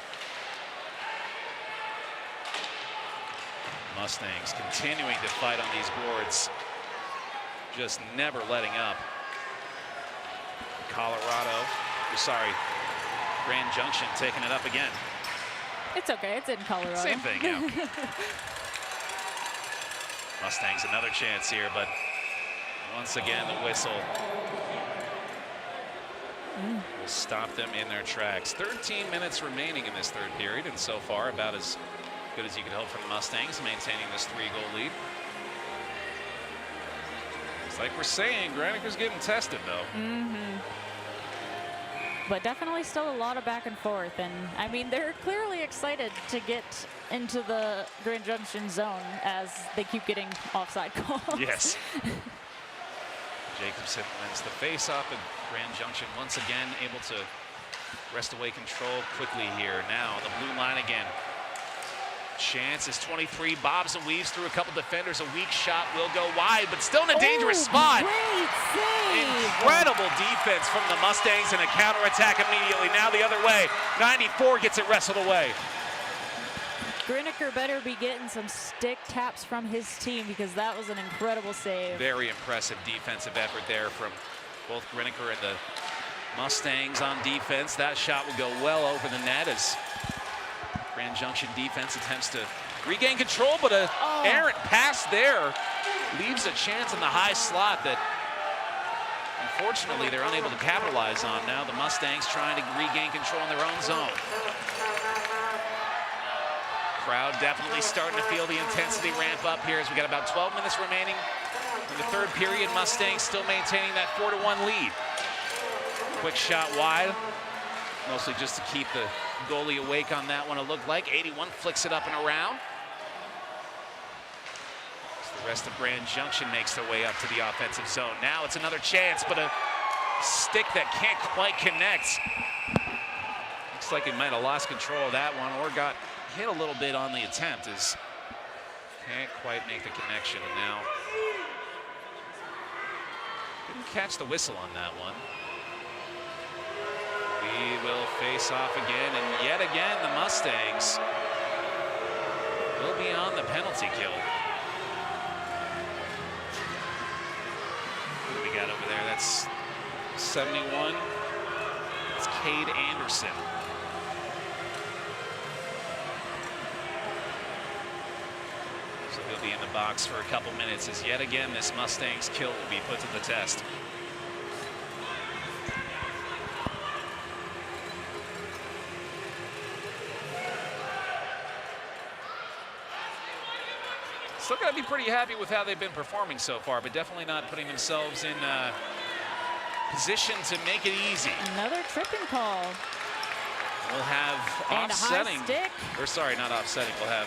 Mustangs continuing to fight on these boards. Just never letting up. Grand Junction taking it up again. It's okay, it's in Colorado. Same thing, yeah. Mustangs another chance here, but once again the whistle will stop them in their tracks. 13 minutes remaining in this third period, and so far about as good as you could hope from the Mustangs, maintaining this 3-goal lead. It's like we're saying, Graniker's getting tested though. But definitely still a lot of back and forth, and I mean they're clearly excited to get into the Grand Junction zone as they keep getting offside calls. Yes. Jacobson wins the face-off, and Grand Junction once again able to wrest away control quickly here. Now the blue line again. Chance is 23, bobs and weaves through a couple defenders. A weak shot will go wide, but still in a dangerous spot. Great save! Incredible defense from the Mustangs and a counterattack immediately. Now the other way. 94 gets it wrestled away. Griniker better be getting some stick taps from his team because that was an incredible save. Very impressive defensive effort there from both Griniker and the Mustangs on defense. That shot will go well over the net as Grand Junction defense attempts to regain control, but an errant pass there leaves a chance in the high slot that unfortunately they're unable to capitalize on. Now the Mustangs trying to regain control in their own zone. Crowd definitely starting to feel the intensity ramp up here as we got about 12 minutes remaining in the third period. Mustangs still maintaining that 4-1 lead. Quick shot wide, mostly just to keep the goalie awake on that one, it looked like. 81 flicks it up and around. So the rest of Grand Junction makes their way up to the offensive zone. Now it's another chance, but a stick that can't quite connect. Looks like he might have lost control of that one or got hit a little bit on the attempt as can't quite make the connection. And now didn't catch the whistle on that one. We will face off again, and yet again the Mustangs will be on the penalty kill. What do we got over there? That's 71. It's Cade Anderson. So he'll be in the box for a couple minutes as yet again this Mustangs kill will be put to the test. Still got to be pretty happy with how they've been performing so far, but definitely not putting themselves in position to make it easy. Another tripping call. We'll have and offsetting. A high stick. Or sorry, not offsetting. We'll have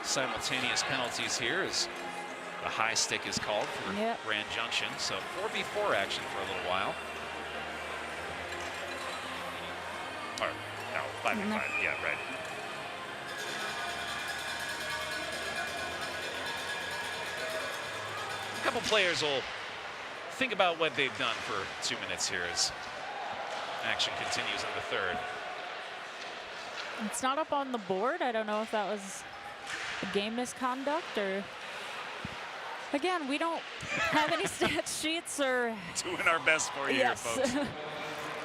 simultaneous penalties here as a high stick is called for Grand Junction. So 4v4 action for a little while. Or no, 5v5. Yeah, right. couple players will think about what they've done for 2 minutes here as action continues in the third. It's not up on the board. I don't know if that was a game misconduct or... Again, we don't have any stat sheets or... Doing our best for you yes. here, folks.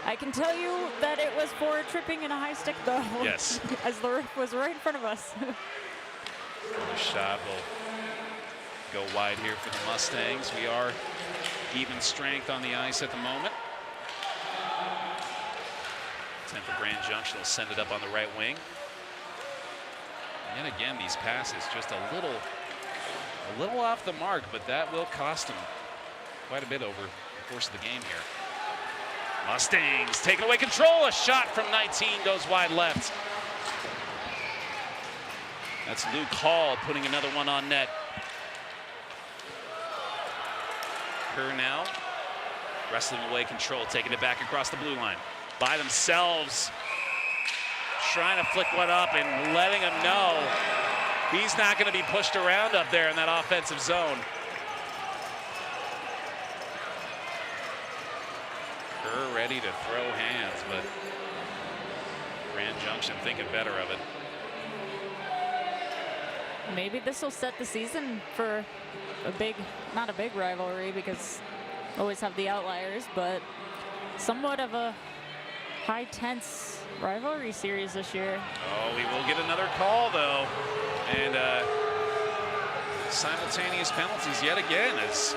I can tell you that it was for tripping and a high stick, though. Yes. As the ref was right in front of us. The shot will go wide here for the Mustangs. We are even strength on the ice at the moment. 10 for Grand Junction will send it up on the right wing. And again, these passes just a little off the mark, but that will cost them quite a bit over the course of the game here. Mustangs taking away control. A shot from 19 goes wide left. That's Luke Hall putting another one on net. Kerr now wrestling away control, taking it back across the blue line. By themselves, trying to flick one up and letting him know he's not going to be pushed around up there in that offensive zone. Kerr ready to throw hands, but Grand Junction thinking better of it. Maybe this will set the season for a big, not a big rivalry because always have the outliers, but somewhat of a high tense rivalry series this year. Oh, we will get another call though. And simultaneous penalties yet again as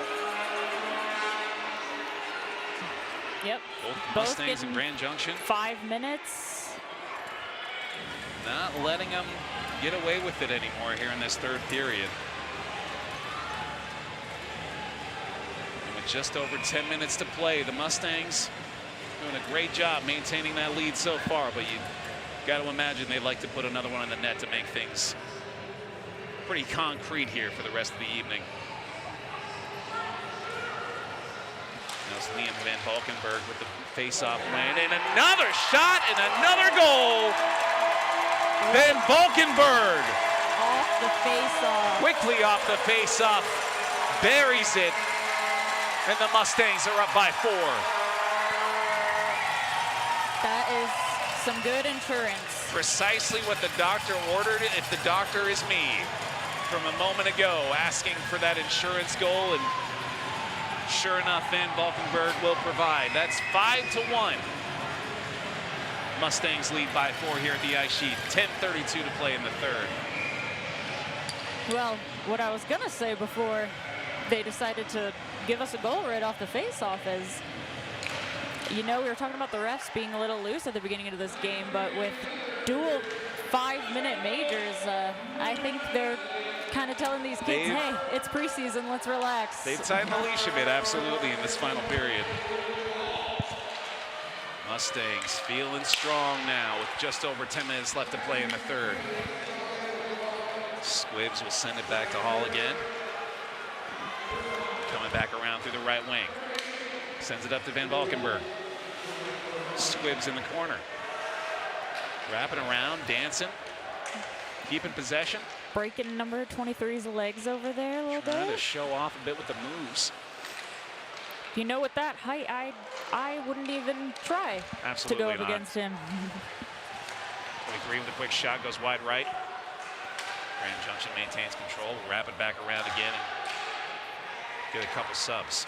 Yep. both Mustangs and Grand Junction 5 minutes. Not letting them get away with it anymore here in this third period. And with just over 10 minutes to play, the Mustangs doing a great job maintaining that lead so far, but you got to imagine they'd like to put another one in the net to make things pretty concrete here for the rest of the evening. That's Liam Van Valkenburg with the face-off win, and another shot and another goal. Van Valkenburg Off the face-off. quickly off the face-off, buries it, and the Mustangs are up by 4. That is some good insurance. Precisely what the doctor ordered, if the doctor is me, from a moment ago, asking for that insurance goal, and sure enough, Van Valkenburg will provide. That's 5-1. Mustangs lead by 4 here at the ice sheet. 10:32 to play in the third. Well, what I was gonna say before they decided to give us a goal right off the face-off is, you know, we were talking about the refs being a little loose at the beginning of this game, but with dual 5-minute majors, I think they're kind of telling these kids, hey, it's preseason, let's relax. They've tightened the leash a bit, absolutely, in this final period. Mustangs feeling strong now with just over 10 minutes left to play in the third. Squibbs will send it back to Hall again. Coming back around through the right wing. Sends it up to Van Valkenburg. Squibbs in the corner. Wrapping around, dancing, keeping possession. Breaking number 23's legs over there a little Trying to bit. show off a bit with the moves. You know, with that height, I wouldn't even try Absolutely to go up not. against him. 23 with a quick shot, goes wide right. Grand Junction maintains control, wrap it back around again and get a couple subs.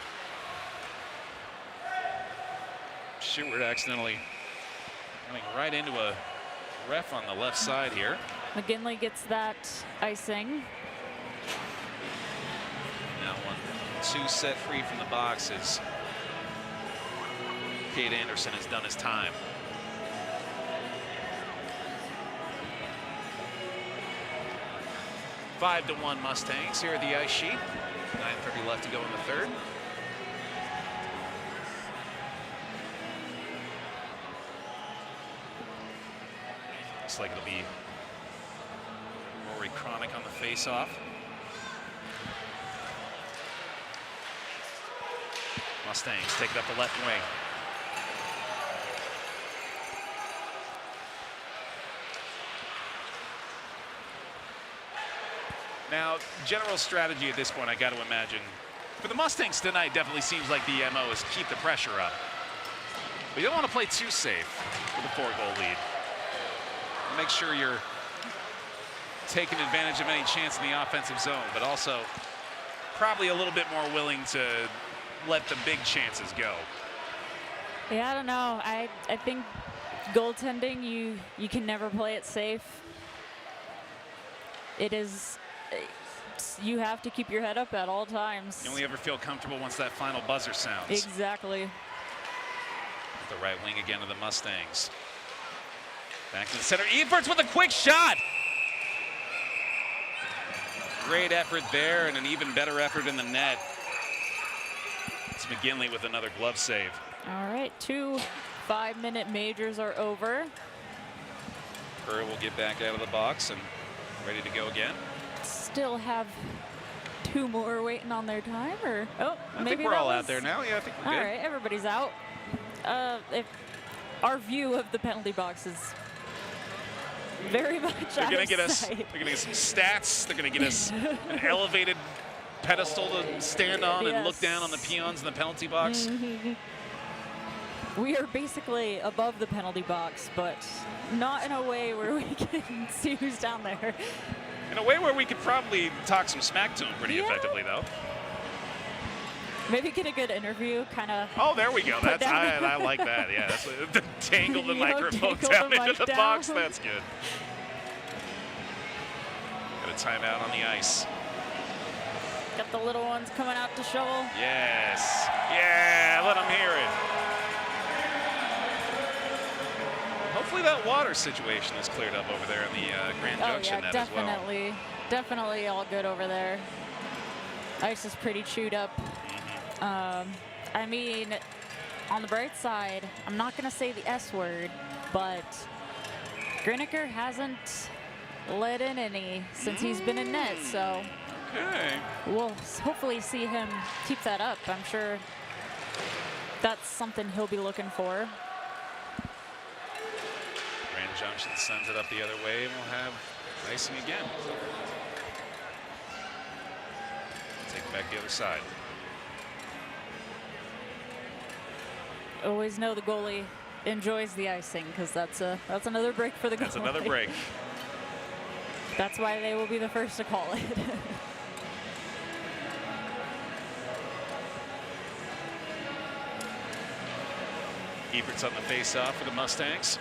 Stewart accidentally running right into a ref on the left side here. McGinley gets that icing. Now 1-2 set free from the box as Cade Anderson has done his time. Five to 1 Mustangs here at the ice sheet. 9:30 left to go in the third. Looks like it'll be Rory Chronic on the face-off. Mustangs take it up the left wing. Now, general strategy at this point, I got to imagine, For the Mustangs tonight, definitely seems like the MO is keep the pressure up. But you don't want to play too safe with a 4-goal lead. Make sure you're taking advantage of any chance in the offensive zone, but also probably a little bit more willing to let the big chances go. Yeah, I don't know. I think goaltending, you can never play it safe. It is, you have to keep your head up at all times. You only ever feel comfortable once that final buzzer sounds. Exactly. The right wing again of the Mustangs. Back to the center. Everts with a quick shot. Great effort there, and an even better effort in the net. It's McGinley with another glove save. All right, 2 5-minute majors are over. Kerr will get back out of the box and ready to go again. Still have 2 more waiting on their time, or I maybe think we're all out there now. Yeah, I think we're all good. right, everybody's out. If our view of the penalty box is very much They're gonna out get of us. sight. They're gonna get some stats. They're gonna get us an elevated pedestal to stand on and look down on the peons in the penalty box. We are basically above the penalty box, but not in a way where we can see who's down there. In a way where we could probably talk some smack to him pretty effectively, though. Maybe get a good interview, kind of. Oh, there we go. That's I like that. Yeah, that's dangle the microphone dangle down the into mic the down. box. That's good. Got a timeout on the ice. Got the little ones coming out to shovel. Yes. Yeah, let them hear it. Hopefully that water situation is cleared up over there in the Grand Junction net as well. Definitely. Definitely all good over there. Ice is pretty chewed up. I mean, on the bright side, I'm not going to say the S word, but Griniker hasn't let in any since he's been in net, so Okay. we'll hopefully see him keep that up. I'm sure that's something he'll be looking for. Grand Junction sends it up the other way, and we'll have icing again. Take it back the other side. Always know the goalie enjoys the icing because that's another break for the goalie. That's another break. That's why they will be the first to call it. Everts on the face-off for the Mustangs.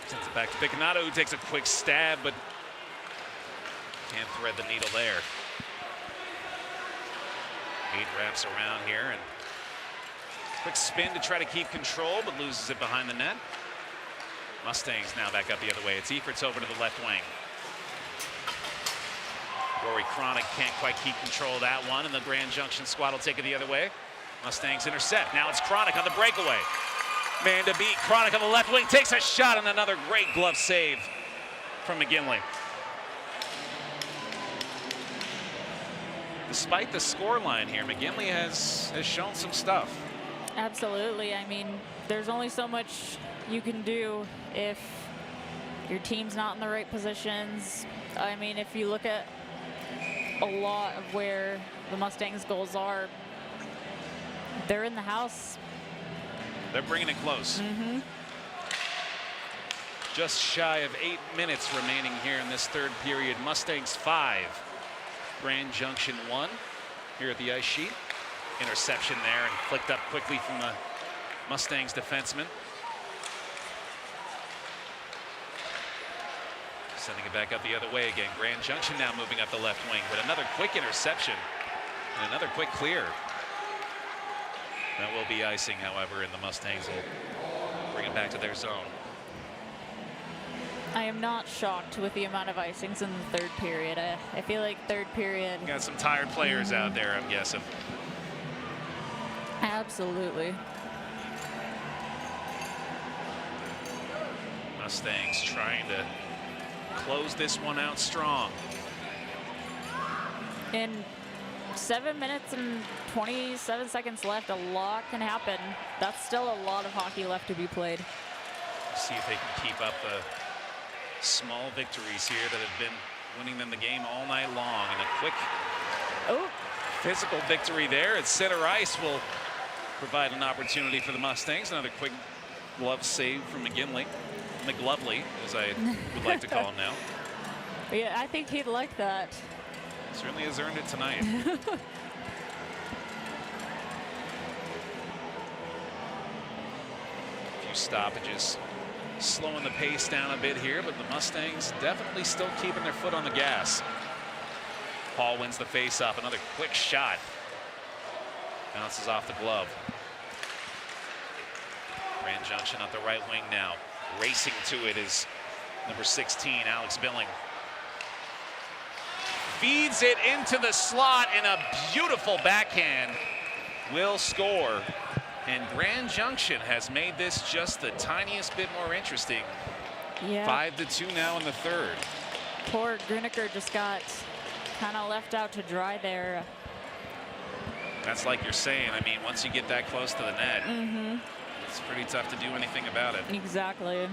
Sends it back to Picanato, who takes a quick stab, but can't thread the needle there. Eight wraps around here, and quick spin to try to keep control, but loses it behind the net. Mustangs now back up the other way. It's Everts over to the left wing. Rory Chronic can't quite keep control of that one, and the Grand Junction squad will take it the other way. Mustangs intercept. Now it's Chronic on the breakaway. Man to beat. Chronic on the left wing takes a shot, and another great glove save from McGinley. Despite the score line here, McGinley has shown some stuff. Absolutely. I mean, there's only so much you can do if your team's not in the right positions. I mean, if you look at a lot of where the Mustangs' goals are, they're in the house. They're bringing it close. Just shy of 8 minutes remaining here in this third period. Mustangs 5, Grand Junction 1 here at the ice sheet. Interception there and flicked up quickly from the Mustangs defenseman. Sending it back up the other way again. Grand Junction now moving up the left wing, but another quick interception and another quick clear. That will be icing, however, and the Mustangs will bring it back to their zone. I am not shocked with the amount of icings in the third period. I feel like third period. Got some tired players out there, I'm guessing. Absolutely. Mustangs trying to close this one out strong. In 7 minutes and 27 seconds left, a lot can happen. That's still a lot of hockey left to be played. See if they can keep up the small victories here that have been winning them the game all night long. And a quick Oh, physical victory there at center ice will provide an opportunity for the Mustangs. Another quick glove save from McGinley. McGlovely, as I would like to call him now. yeah, I think he'd like that. Certainly has earned it tonight. A few stoppages, slowing the pace down a bit here, but the Mustangs definitely still keeping their foot on the gas. Paul wins the face-off. Another quick shot. Bounces off the glove. Grand Junction at the right wing now. Racing to it is number 16, Alex Billing. Feeds it into the slot, and a beautiful backhand will score. And Grand Junction has made this just the tiniest bit more interesting. Yeah. 5-2 now in the third. Poor Griniker just got kind of left out to dry there. That's like you're saying. I mean, once you get that close to the net, it's pretty tough to do anything about it. Exactly.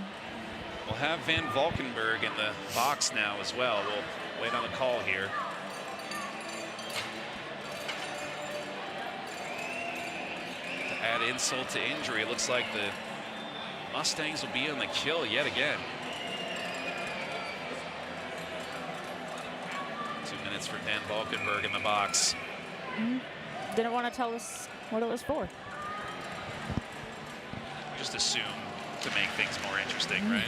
We'll have Van Valkenburg in the box now as well. We'll wait on the call here. To add insult to injury, it looks like the Mustangs will be on the kill yet again. 2 minutes for Van Valkenburg in the box. Didn't want to tell us what it was for. Just assume to make things more interesting, right?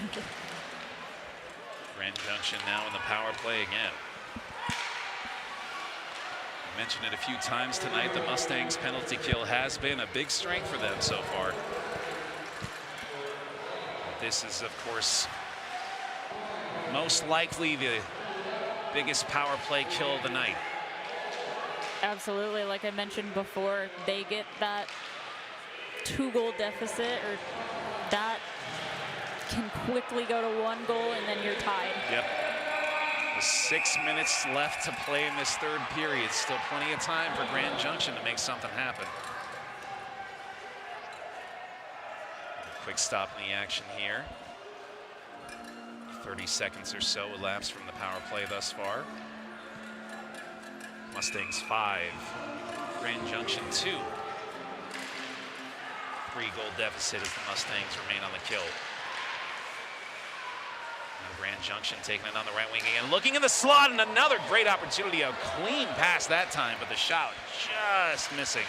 Grand Junction now in the power play again. I mentioned it a few times tonight. The Mustangs penalty kill has been a big strength for them so far. But this is, of course, most likely the biggest power play kill of the night. Absolutely. Like I mentioned before, they get that 2-goal deficit, or that can quickly go to 1 goal, and then you're tied. Yep. With 6 minutes left to play in this third period. Still plenty of time for Grand Junction to make something happen. A quick stop in the action here. 30 seconds or so elapsed from the power play thus far. Mustangs 5, Grand Junction 2. 3-goal deficit as the Mustangs remain on the kill. And Grand Junction taking it on the right wing again, looking in the slot, and another great opportunity. A clean pass that time, but the shot just missing.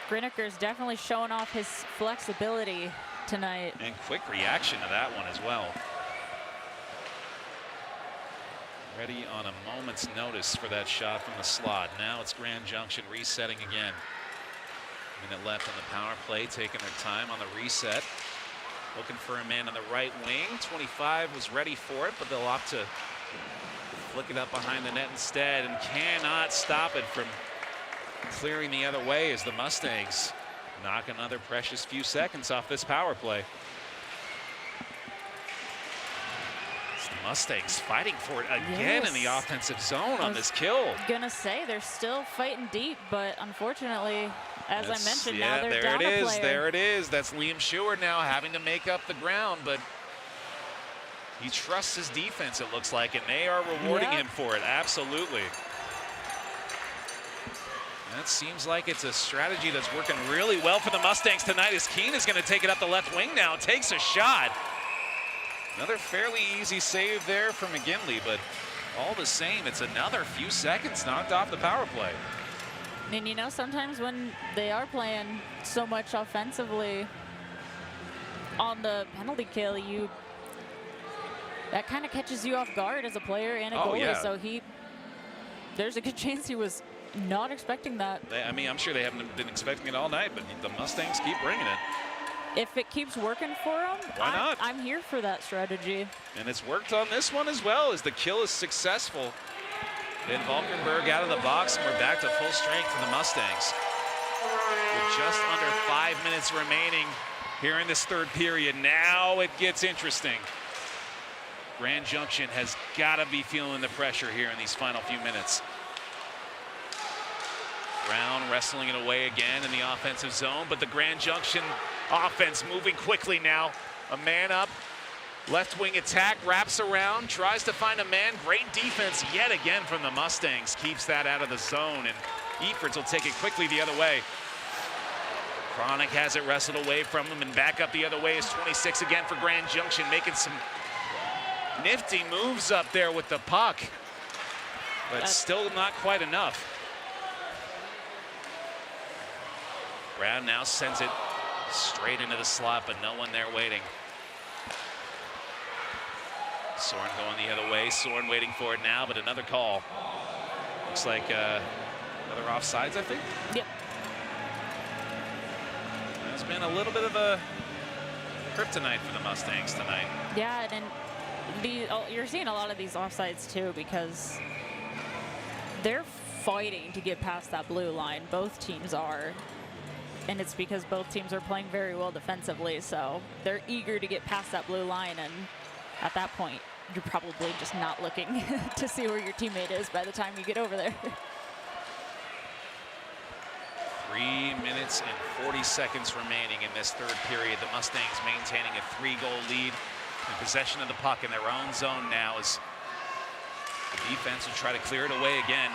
Griniker's definitely showing off his flexibility tonight. And quick reaction to that one as well. Ready on a moment's notice for that shot from the slot. Now it's Grand Junction resetting again. Minute left on the power play, taking their time on the reset. Looking for a man on the right wing. 25 was ready for it, but they'll opt to flick it up behind the net instead, and cannot stop it from clearing the other way as the Mustangs knock another precious few seconds off this power play. It's the Mustangs fighting for it again in the offensive zone on this kill. Gonna say they're still fighting deep, but unfortunately, as I mentioned, yeah, now they're there down it a is. player. There it is. That's Liam Sheward now having to make up the ground, but he trusts his defense, it looks like, and they are rewarding him for it. Absolutely. That seems like it's a strategy that's working really well for the Mustangs tonight, as Keene is going to take it up the left wing now. Takes a shot. Another fairly easy save there from McGinley, but all the same, it's another few seconds knocked off the power play. And you know, sometimes when they are playing so much offensively on the penalty kill, that kind of catches you off guard as a player and a goalie. Yeah. So there's a good chance he was not expecting that. I mean, I'm sure they haven't been expecting it all night, but the Mustangs keep bringing it. If it keeps working for them, Why not? I'm here for that strategy. And it's worked on this one as well, as the kill is successful. Van Valkenburg out of the box, and we're back to full strength for the Mustangs. With just under 5 minutes remaining here in this third period, now it gets interesting. Grand Junction has got to be feeling the pressure here in these final few minutes. Brown wrestling it away again in the offensive zone, but the Grand Junction offense moving quickly now. A man up Left wing attack, wraps around, tries to find a man. Great defense yet again from the Mustangs. Keeps that out of the zone, and Efforts will take it quickly the other way. Chronic has it wrestled away from him, and back up the other way is 26 again for Grand Junction, making some nifty moves up there with the puck, but still not quite enough. Brown now sends it straight into the slot, but no one there waiting. Soren going the other way. Soren waiting for it now, but another call. Looks like another offsides, I think. Yep. It's been a little bit of a kryptonite for the Mustangs tonight. Yeah, and you're seeing a lot of these offsides too, because they're fighting to get past that blue line. Both teams are. And it's because both teams are playing very well defensively, so they're eager to get past that blue line, and at that point, you're probably just not looking to see where your teammate is by the time you get over there. 3 minutes and 40 seconds remaining in this third period. The Mustangs maintaining a 3-goal lead in possession of the puck in their own zone now, as the defense will try to clear it away again.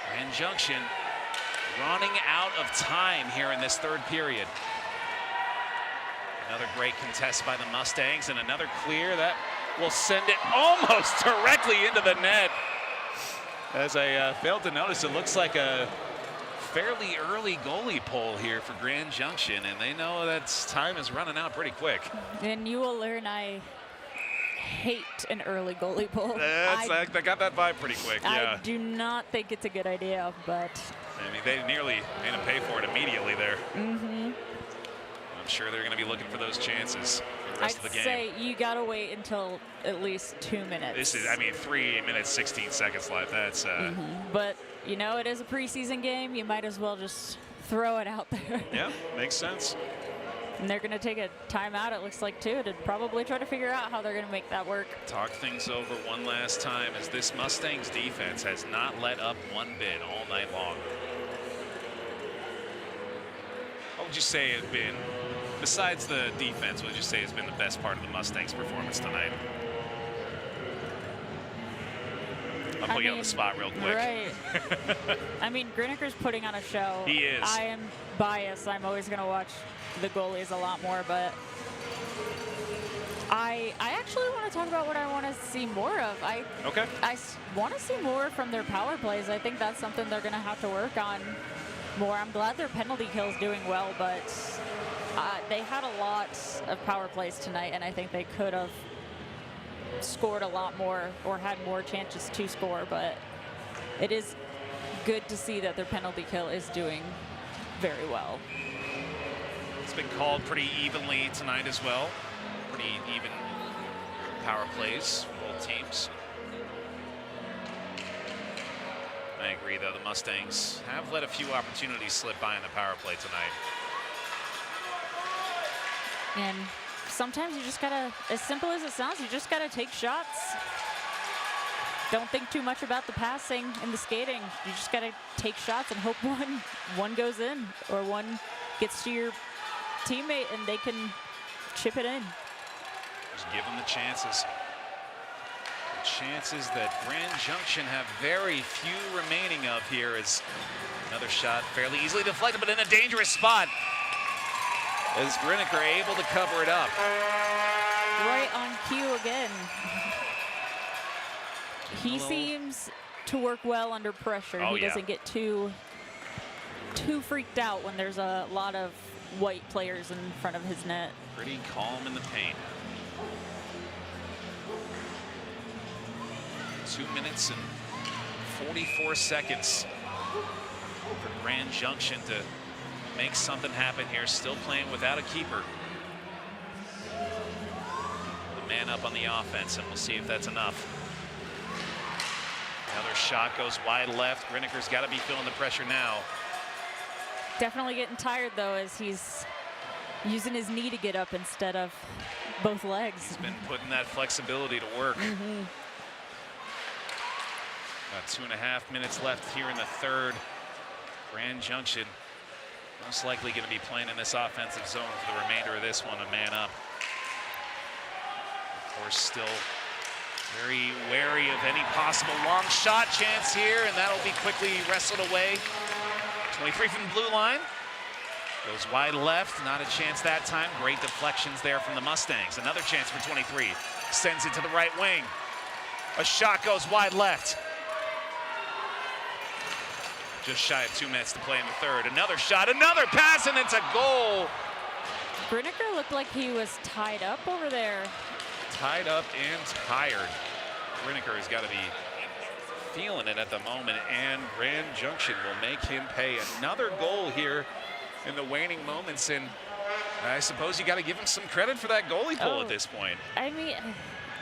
Grand Junction running out of time here in this third period. Another great contest by the Mustangs, and another clear that will send it almost directly into the net. As I failed to notice, it looks like a fairly early goalie pull here for Grand Junction, and they know that time is running out pretty quick. And you will learn I hate an early goalie pull. I got that vibe pretty quick, yeah. I do not think it's a good idea, but I mean, they nearly made him pay for it immediately there. Mm-hmm. I'm sure they're going to be looking for those chances for the rest of the game. I'd say you got to wait until at least 2 minutes. This is, I mean, 3 minutes, 16 seconds left. That's. But, you know, it is a preseason game. You might as well just throw it out there. Yeah, makes sense. And they're going to take a timeout, it looks like, too, to probably try to figure out how they're going to make that work. Talk things over one last time, as this Mustangs defense has not let up one bit all night long. What would you say has been, besides the defense, what would you say has been the best part of the Mustangs' performance tonight? I'll put you on the spot real quick. Right. I mean, Grineker's putting on a show. He is. I am biased. I'm always going to watch the goalies a lot more, but I actually want to talk about what I want to see more of. I want to see more from their power plays. I think that's something they're going to have to work on more. I'm glad their penalty kill is doing well, but they had a lot of power plays tonight, and I think they could have scored a lot more or had more chances to score, but it is good to see that their penalty kill is doing very well. It's been called pretty evenly tonight as well. Pretty even power plays for both teams. I agree, though. The Mustangs have let a few opportunities slip by in the power play tonight. And sometimes you just gotta, as simple as it sounds, you just gotta take shots. Don't think too much about the passing and the skating. You just gotta take shots and hope one goes in, or one gets to your teammate and they can chip it in. Just give them the chances. The chances that Grand Junction have very few remaining of here, is another shot fairly easily deflected, but in a dangerous spot. Is Grineker able to cover it up? Right on cue again. He seems to work well under pressure. Oh, he doesn't get too freaked out when there's a lot of white players in front of his net. Pretty calm in the paint. 2 minutes and 44 seconds for Grand Junction to make something happen here. Still playing without a keeper. The man up on the offense, and we'll see if that's enough. Another shot goes wide left. Grineker's got to be feeling the pressure now. Definitely getting tired, though, as he's using his knee to get up instead of both legs. He's been putting that flexibility to work. About 2.5 minutes left here in the third. Grand Junction most likely going to be playing in this offensive zone for the remainder of this one, a man up. course, still very wary of any possible long shot chance here, and that'll be quickly wrestled away. 23 from the blue line. Goes wide left, not a chance that time. Great deflections there from the Mustangs. Another chance for 23. Sends it to the right wing. A shot goes wide left. Just shy of 2 minutes to play in the third. Another shot, another pass, and it's a goal. Griniker looked like he was tied up over there. Tied up and tired. Griniker has got to be feeling it at the moment, and Grand Junction will make him pay. Another goal here in the waning moments, and I suppose you got to give him some credit for that goalie pull at this point. I mean,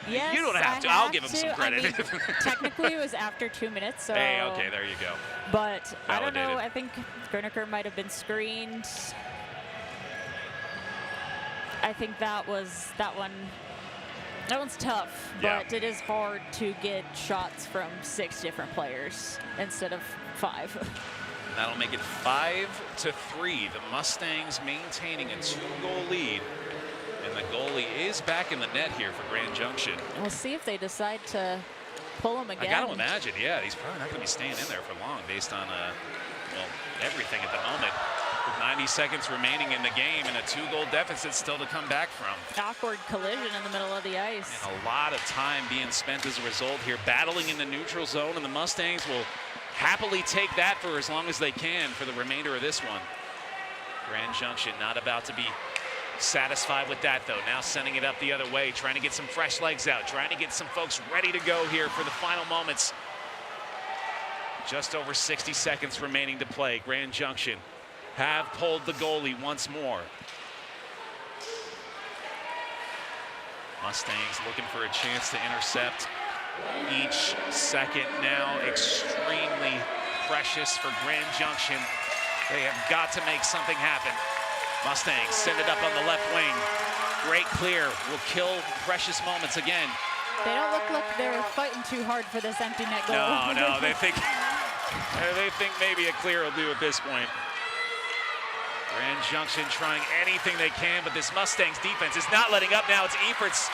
yes, you don't have to. I'll give him some credit. I mean, technically, it was after 2 minutes. So. Hey, okay, there you go. But Validated. I don't know. I think Griniker might have been screened. I think that one's tough, but it is hard to get shots from 6 different players instead of 5. That'll make it 5-3. The Mustangs maintaining a 2-goal lead. And the goalie is back in the net here for Grand Junction. We'll see if they decide to pull him again. I got to imagine, yeah, he's probably not going to be staying in there for long based on, well, everything at the moment. With 90 seconds remaining in the game and a 2-goal deficit still to come back from. Awkward collision in the middle of the ice. And a lot of time being spent as a result here, battling in the neutral zone, and the Mustangs will happily take that for as long as they can for the remainder of this one. Grand Junction not about to be satisfied with that, though. Now sending it up the other way, trying to get some fresh legs out, trying to get some folks ready to go here for the final moments. Just over 60 seconds remaining to play. Grand Junction have pulled the goalie once more. Mustangs looking for a chance to intercept. Each second now extremely precious for Grand Junction. They have got to make something happen. Mustangs send it up on the left wing. Great clear, will kill precious moments again. They don't look like they're fighting too hard for this empty net goal. No, they think maybe a clear will do at this point. Grand Junction trying anything they can, but this Mustangs defense is not letting up now. It's Efforts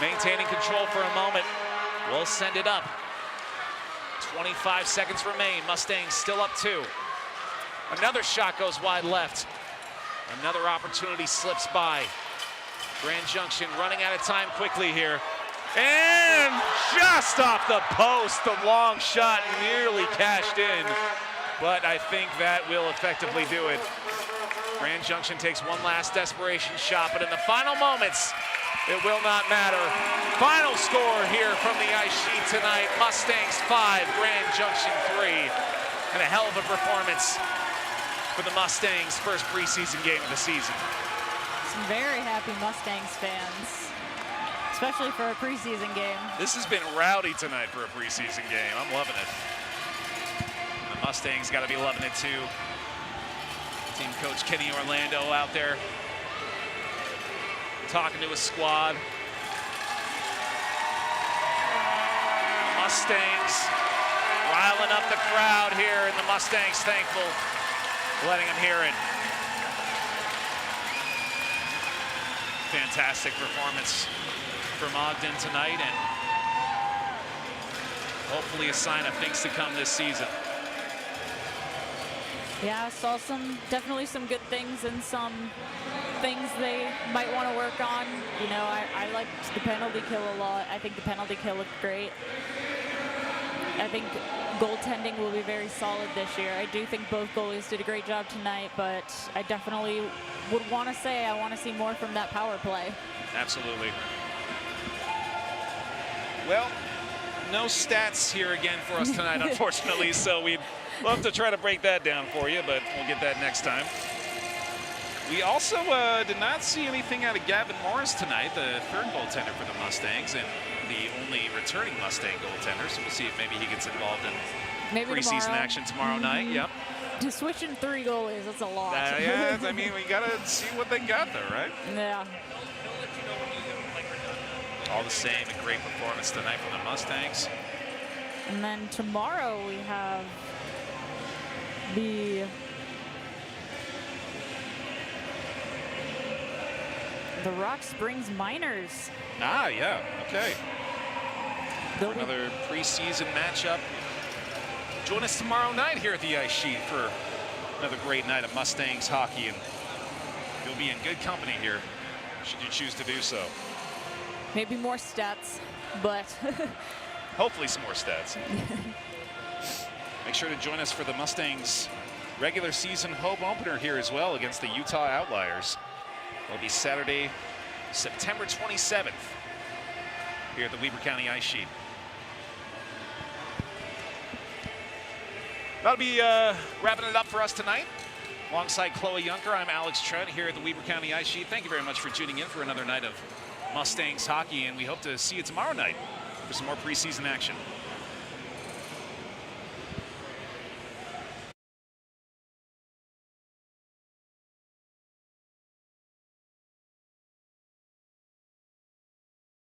maintaining control for a moment. We'll send it up. 25 seconds remain. Mustangs still up 2. Another shot goes wide left. Another opportunity slips by. Grand Junction running out of time quickly here. And just off the post, the long shot nearly cashed in. But I think that will effectively do it. Grand Junction takes one last desperation shot, but in the final moments, it will not matter. Final score here from the ice sheet tonight. Mustangs 5, Grand Junction 3. And a hell of a performance for the Mustangs' first preseason game of the season. Some very happy Mustangs fans, especially for a preseason game. This has been rowdy tonight for a preseason game. I'm loving it. And the Mustangs got to be loving it too. Team coach Kenny Orlando out there talking to his squad. Mustangs riling up the crowd here, and the Mustangs thankful, letting them hear it. Fantastic performance from Ogden tonight, and hopefully a sign of things to come this season. Yeah, I saw definitely some good things and some things they might want to work on. You know, I liked the penalty kill a lot. I think the penalty kill looked great. I think goaltending will be very solid this year. I do think both goalies did a great job tonight, but I definitely would want to say I want to see more from that power play. Absolutely. Well, no stats here again for us tonight, unfortunately, so we'd love to try to break that down for you, but we'll get that next time. We also did not see anything out of Gavin Morris tonight, the third goaltender for the Mustangs, and the only returning Mustang goaltender, so we'll see if maybe he gets involved in preseason action tomorrow night. Yep. To switch in 3 goalies, that's a lot. Yeah, I mean, we got to see what they got there, right? Yeah. All the same, a great performance tonight from the Mustangs. And then tomorrow we have the the Rock Springs Miners. Ah, yeah, okay. They'll be- Another preseason matchup. Join us tomorrow night here at the Ice Sheet for another great night of Mustangs hockey, and you'll be in good company here should you choose to do so. Maybe more stats, but Hopefully some more stats. Make sure to join us for the Mustangs regular season home opener here as well against the Utah Outliers. It'll be Saturday, September 27th here at the Weber County Ice Sheet. That'll be wrapping it up for us tonight. Alongside Chloe Junker, I'm Alex Trent here at the Weber County Ice Sheet. Thank you very much for tuning in for another night of Mustangs hockey, and we hope to see you tomorrow night for some more preseason action.